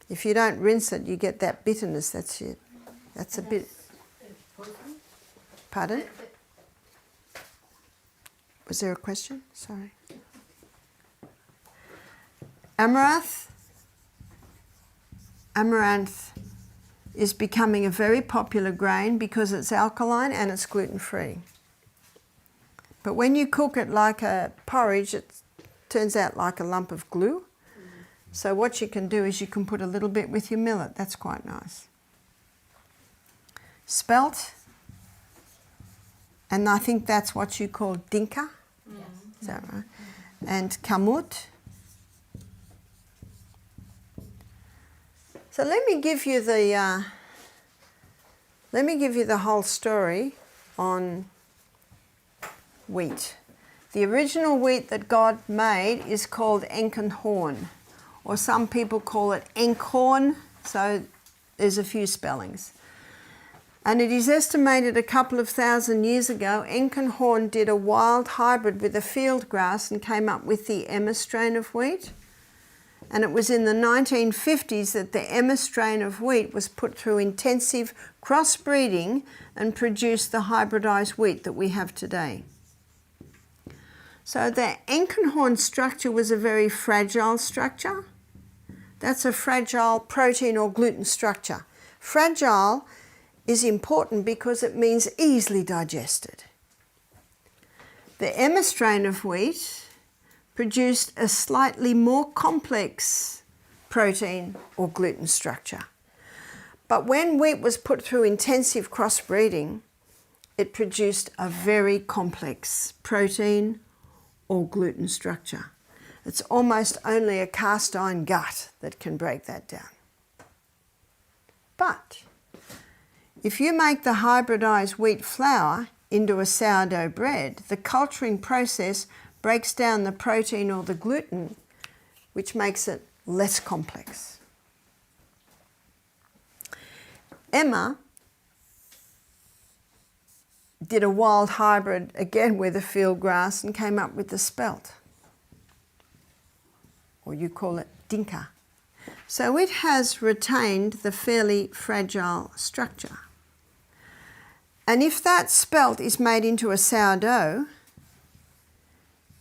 If you don't rinse it, you get that bitterness. That's it. That's a bit. Pardon? Was there a question? Sorry. Amaranth is becoming a very popular grain because it's alkaline and it's gluten-free. But when you cook it like a porridge, it turns out like a lump of glue. So what you can do is you can put a little bit with your millet. That's quite nice. Spelt, and I think that's what you call dinka. Yes. Is that right? And kamut. So let me give you the whole story on wheat. The original wheat that God made is called Enkenhorn, or some people call it Enkhorn, so there's a few spellings. And it is estimated a couple of thousand years ago, Enkenhorn did a wild hybrid with a field grass and came up with the Emma strain of wheat. And it was in the 1950s that the Emma strain of wheat was put through intensive crossbreeding and produced the hybridised wheat that we have today. So the Enkenhorn structure was a very fragile structure. That's a fragile protein or gluten structure. Fragile is important because it means easily digested. The Emma strain of wheat produced a slightly more complex protein or gluten structure. But when wheat was put through intensive crossbreeding, it produced a very complex protein or gluten structure. It's almost only a cast iron gut that can break that down. But if you make the hybridised wheat flour into a sourdough bread, the culturing process breaks down the protein or the gluten, which makes it less complex. Emma did a wild hybrid again with a field grass and came up with the spelt, or you call it dinka. So it has retained the fairly fragile structure. And if that spelt is made into a sourdough,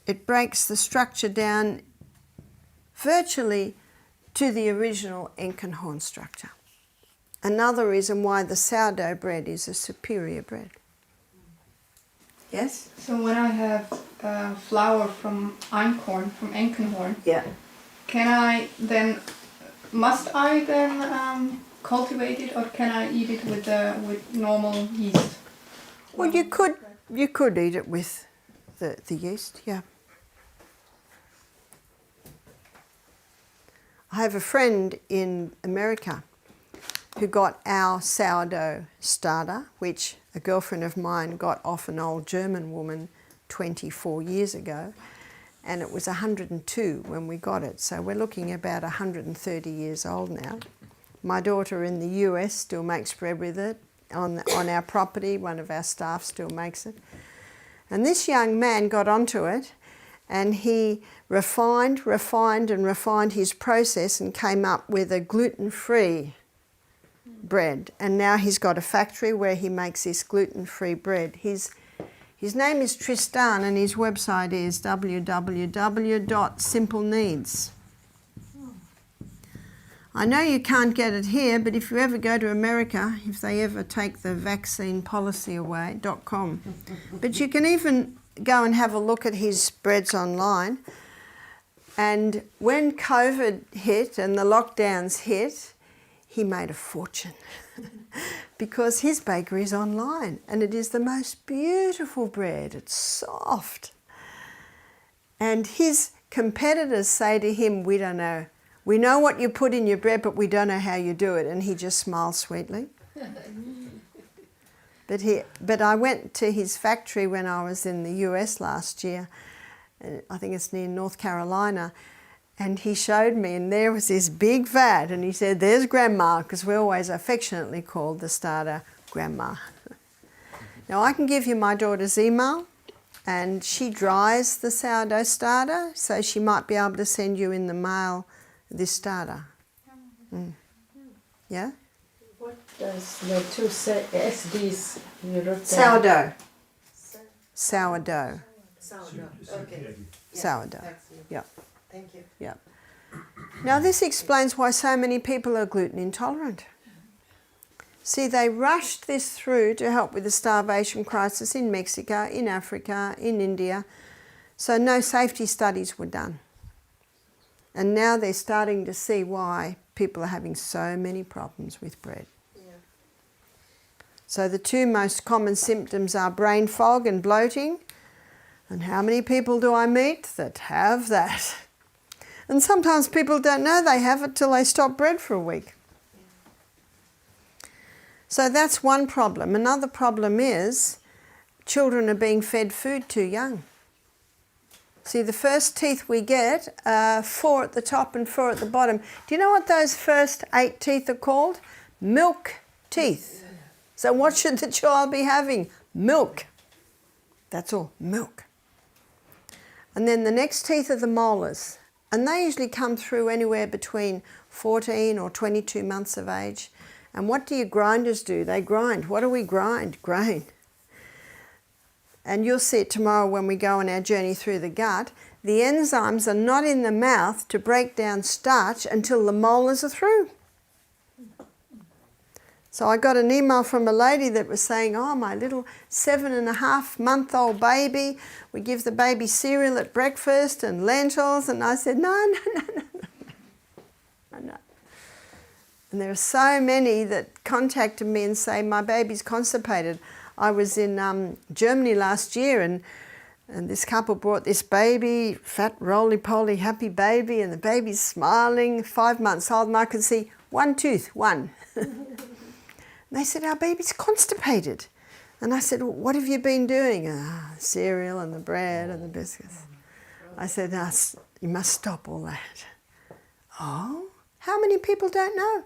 it breaks the structure down virtually to the original Enkenhorn structure. Another reason why the sourdough bread is a superior bread. Yes? So when I have flour from einkorn, from Enkenhorn, Yeah. must I then cultivate it, or can I eat it with normal yeast? Well, you could eat it with the yeast, yeah. I have a friend in America who got our sourdough starter, which a girlfriend of mine got off an old German woman 24 years ago, and it was 102 when we got it, so we're looking about 130 years old now. My daughter in the US still makes bread with it. On our property, one of our staff still makes it. And this young man got onto it, and he refined his process and came up with a gluten-free bread. And now he's got a factory where he makes this gluten-free bread. His name is Tristan, and his website is www.simpleneeds. I know you can't get it here, but if you ever go to America, if they ever take the vaccine policy away, .com. But you can even go and have a look at his breads online. And when COVID hit and the lockdowns hit, he made a fortune because his bakery is online, and it is the most beautiful bread. It's soft. And his competitors say to him, "We don't know. We know what you put in your bread, but we don't know how you do it." And he just smiles sweetly. But I went to his factory when I was in the US last year, I think it's near North Carolina, and he showed me, and there was this big vat, and he said, "There's Grandma," because we always affectionately called the starter Grandma. Now I can give you my daughter's email, and she dries the sourdough starter, so she might be able to send you in the mail this starter. Yeah? What does the two SDs you wrote down? Sourdough. Sourdough. Sourdough. Okay. Sourdough. Excellent. Yeah. Thank you. Yeah. Now this explains why so many people are gluten intolerant. See, they rushed this through to help with the starvation crisis in Mexico, in Africa, in India. So no safety studies were done. And now they're starting to see why people are having so many problems with bread. Yeah. So the two most common symptoms are brain fog and bloating. And how many people do I meet that have that? And sometimes people don't know they have it till they stop bread for a week. So that's one problem. Another problem is children are being fed food too young. See, the first teeth we get are 4 at the top and 4 at the bottom. Do you know what those first 8 teeth are called? Milk teeth. So what should the child be having? Milk. That's all, milk. And then the next teeth are the molars. And they usually come through anywhere between 14 or 22 months of age. And what do your grinders do? They grind. What do we grind? Grain. And you'll see it tomorrow when we go on our journey through the gut. The enzymes are not in the mouth to break down starch until the molars are through. So I got an email from a lady that was saying, "Oh, my little 7.5-month-old baby, we give the baby cereal at breakfast and lentils." And I said, no. And there are so many that contacted me and say, "My baby's constipated." I was in Germany last year, and this couple brought this baby, fat, roly-poly, happy baby, and the baby's smiling, 5 months old, and I could see one tooth, one. And they said, "Our baby's constipated." And I said, "Well, what have you been doing?" Cereal and the bread and the biscuits. I said, "No, you must stop all that." Oh, how many people don't know?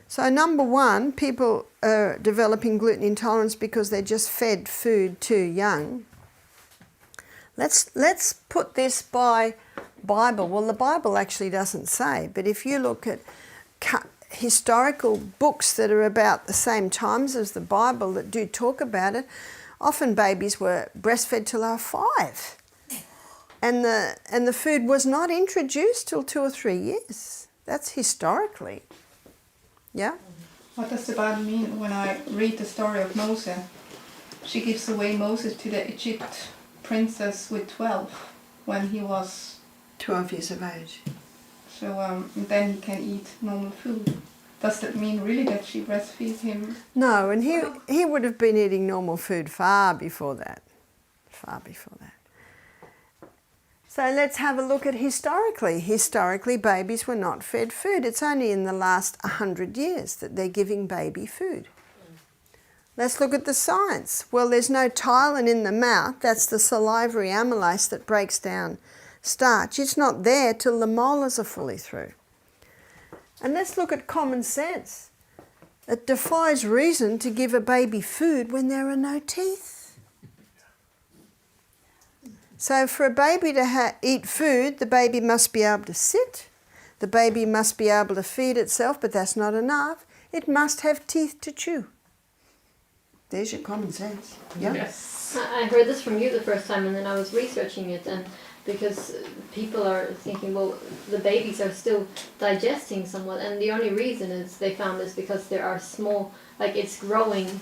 So number one, people are developing gluten intolerance because they're just fed food too young. Let's put this by Bible. Well, the Bible actually doesn't say, but if you look at historical books that are about the same times as the Bible that do talk about it, often babies were breastfed till they were 5. And the food was not introduced till 2 or 3 years. That's historically. Yeah? What does the Bible mean when I read the story of Moses? She gives away Moses to the Egypt princess with 12 when he was 12 years of age. so then he can eat normal food. Does that mean really that she breastfeeds him? No, and he would have been eating normal food far before that. Far before that. So let's have a look at historically. Historically, babies were not fed food. It's only in the last 100 years that they're giving baby food. Let's look at the science. Well, there's no ptyalin in the mouth. That's the salivary amylase that breaks down starch. It's not there till the molars are fully through. And let's look at common sense. It defies reason to give a baby food when there are no teeth. So for a baby to eat food, the baby must be able to sit, the baby must be able to feed itself, but that's not enough. It must have teeth to chew. There's your common sense. Yeah? Yes. I heard this from you the first time, and then I was researching it, and because people are thinking, well, the babies are still digesting somewhat, and the only reason is they found this because there are small, like it's growing,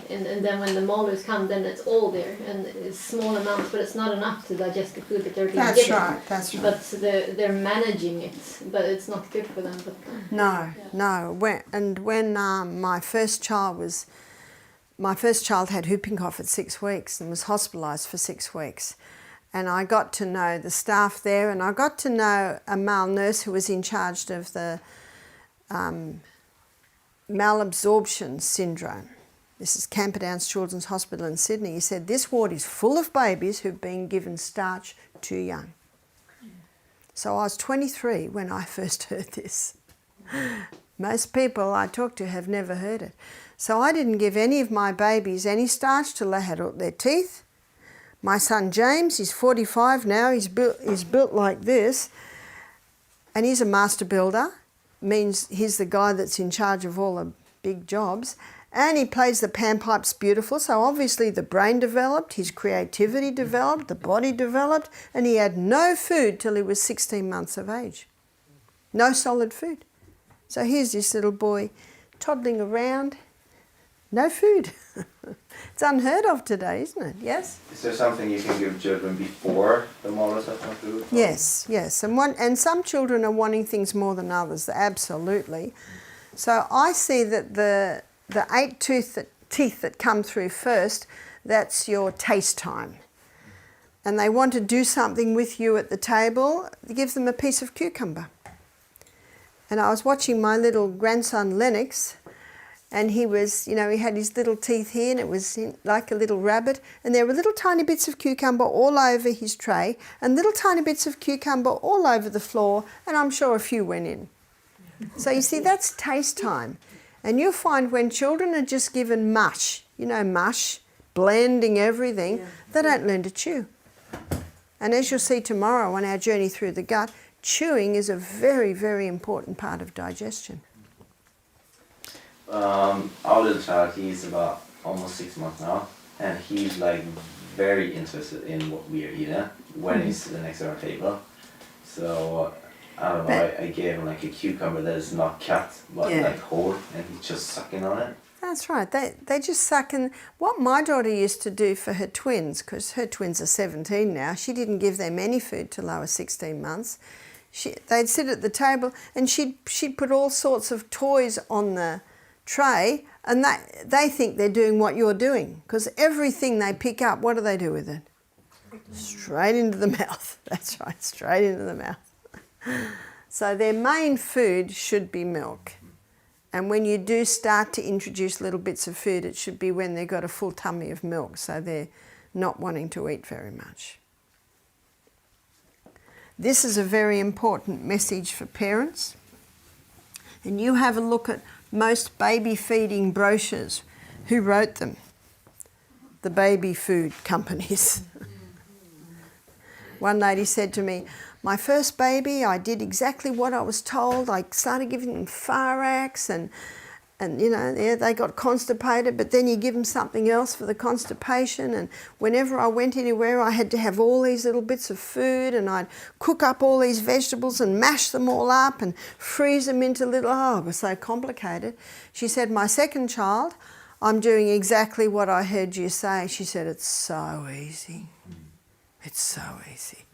and then when the molars come, then it's all there, and it's small amounts, but it's not enough to digest the food that they're being That's given. right, that's right. But they're managing it, but it's not good for them. But No. When my first child had whooping cough at 6 weeks and was hospitalised for 6 weeks. And I got to know the staff there, and I got to know a male nurse who was in charge of the malabsorption syndrome. This is Camperdown's Children's Hospital in Sydney. He said, this ward is full of babies who've been given starch too young. So I was 23 when I first heard this. Most people I talk to have never heard it. So I didn't give any of my babies any starch till they had all their teeth. My son James, he's 45 now, he's built like this, and he's a master builder. Means he's the guy that's in charge of all the big jobs. And he plays the panpipes beautiful, so obviously the brain developed, his creativity developed, the body developed, and he had no food till he was 16 months of age. No solid food. So here's this little boy toddling around, no food. It's unheard of today, isn't it? Yes? Is there something you can give children before the molars have no food? Yes, yes. And some children are wanting things more than others, absolutely. So I see that the 8 teeth that come through first, that's your taste time. And they want to do something with you at the table, give them a piece of cucumber. And I was watching my little grandson Lennox, and he was, he had his little teeth here, and it was like a little rabbit, and there were little tiny bits of cucumber all over his tray, and little tiny bits of cucumber all over the floor, and I'm sure a few went in. So you see, that's taste time. And you'll find when children are just given mush, mush, blending everything, they don't learn to chew. And as you'll see tomorrow on our journey through the gut, chewing is a very, very important part of digestion. Our little child, he's about almost 6 months now, and he's like very interested in what we are eating when he's sitting next to our table. So I don't know, I gave him like a cucumber that is not cut, but like whole, and he's just sucking on it. That's right, they just suck. And what my daughter used to do for her twins, because her twins are 17 now, she didn't give them any food till they were 16 months. They'd sit at the table and she'd put all sorts of toys on the tray, and they think they're doing what you're doing, because everything they pick up, what do they do with it? Straight into the mouth. That's right, straight into the mouth. So their main food should be milk. And when you do start to introduce little bits of food, it should be when they've got a full tummy of milk, so they're not wanting to eat very much. This is a very important message for parents. And you have a look at most baby feeding brochures. Who wrote them? The baby food companies. One lady said to me, my first baby, I did exactly what I was told. I started giving them Farax and they got constipated, but then you give them something else for the constipation. And whenever I went anywhere, I had to have all these little bits of food, and I'd cook up all these vegetables and mash them all up and freeze them into little, it was so complicated. She said, my second child, I'm doing exactly what I heard you say. She said, it's so easy. It's so easy.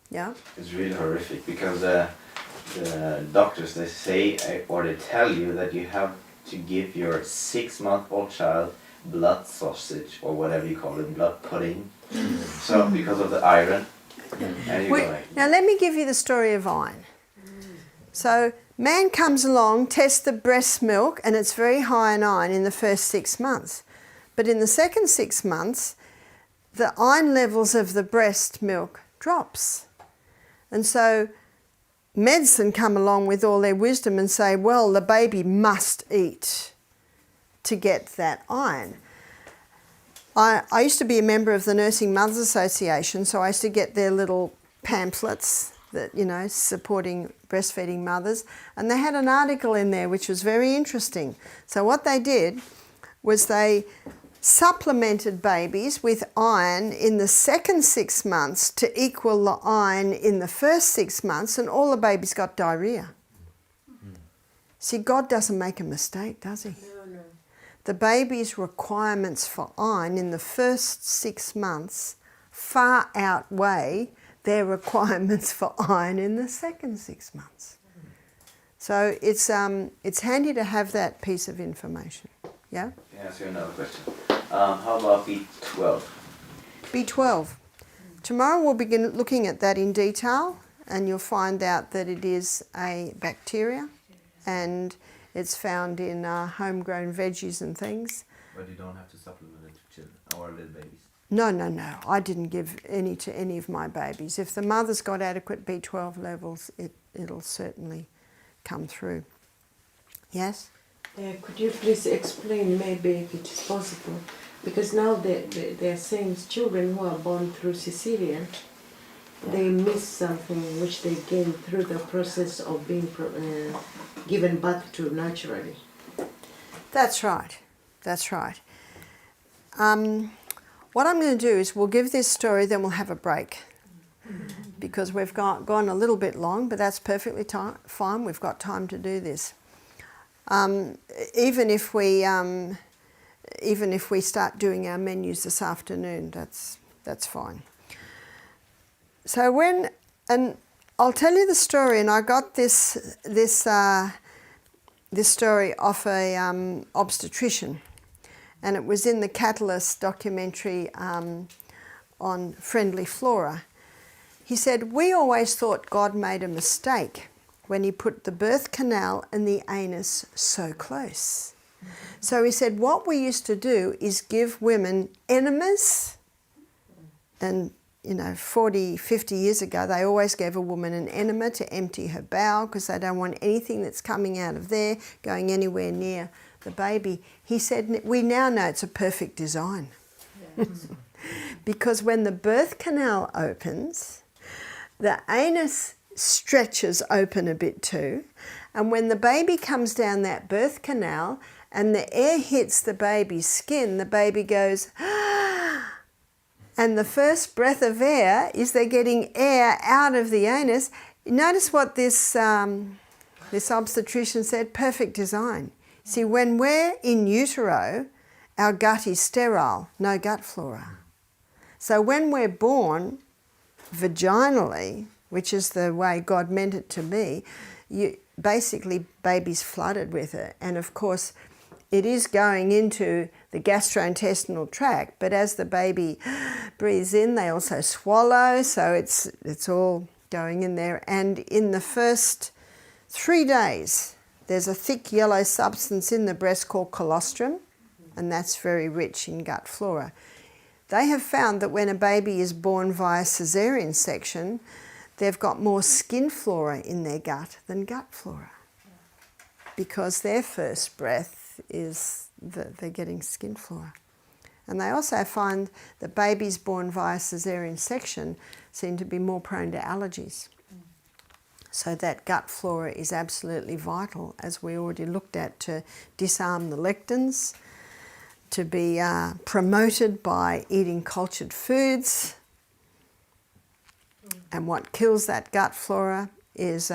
Yeah? It's really horrific, because the doctors, they say, or they tell you that you have to give your 6-month-old child blood sausage, or whatever you call it, blood pudding. So because of the iron. And you go like, now let me give you the story of iron. So man comes along, tests the breast milk, and it's very high in iron in the first 6 months. But in the second 6 months, the iron levels of the breast milk drops. And so medicine come along with all their wisdom and say, well, the baby must eat to get that iron. I used to be a member of the Nursing Mothers Association, so I used to get their little pamphlets that, supporting breastfeeding mothers, and they had an article in there which was very interesting. So what they did was they supplemented babies with iron in the second 6 months to equal the iron in the first 6 months, and all the babies got diarrhea. See, God doesn't make a mistake, does he? No. The baby's requirements for iron in the first 6 months far outweigh their requirements for iron in the second 6 months. So it's handy to have that piece of information. Yeah? Can I ask you another question? How about B12? B12. Tomorrow we'll begin looking at that in detail, and you'll find out that it is a bacteria, and it's found in homegrown veggies and things. But you don't have to supplement it to children or little babies. No, no, no. I didn't give any to any of my babies. If the mother's got adequate B12 levels, it'll certainly come through. Yes? Could you please explain, maybe if it is possible, because now they're saying children who are born through cesarean, they miss something which they gain through the process of being given birth to naturally. That's right. That's right. What I'm going to do is we'll give this story, then we'll have a break. Because we've gone a little bit long, but that's perfectly fine. We've got time to do this. Even if we start doing our menus this afternoon, that's fine. So and I'll tell you the story, and I got this story off a obstetrician, and it was in the Catalyst documentary on friendly flora. He said, we always thought God made a mistake when he put the birth canal and the anus so close. So he said, what we used to do is give women enemas, and 40, 50 years ago, they always gave a woman an enema to empty her bowel because they don't want anything that's coming out of there going anywhere near the baby. He said, we now know it's a perfect design. Yeah. Because when the birth canal opens, the anus stretches open a bit too, and when the baby comes down that birth canal and the air hits the baby's skin, the baby goes, and the first breath of air is they're getting air out of the anus. Notice what this obstetrician said, perfect design. See, when we're in utero, our gut is sterile, no gut flora. So when we're born vaginally, which is the way God meant it to be, basically baby's flooded with it. And of course, it is going into the gastrointestinal tract, but as the baby breathes in, they also swallow, so it's all going in there. And in the first 3 days, there's a thick yellow substance in the breast called colostrum, and that's very rich in gut flora. They have found that when a baby is born via caesarean section, they've got more skin flora in their gut than gut flora, because their first breath is that they're getting skin flora. And they also find that babies born via caesarean section seem to be more prone to allergies. So that gut flora is absolutely vital, as we already looked at, to disarm the lectins, to be promoted by eating cultured foods. And what kills that gut flora is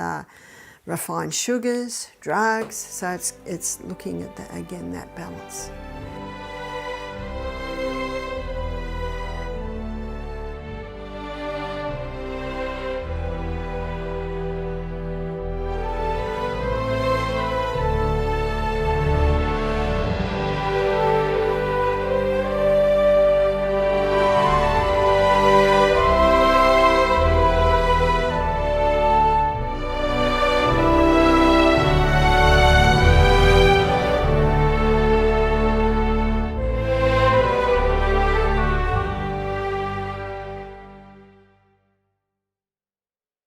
refined sugars, drugs, so it's looking at, that balance.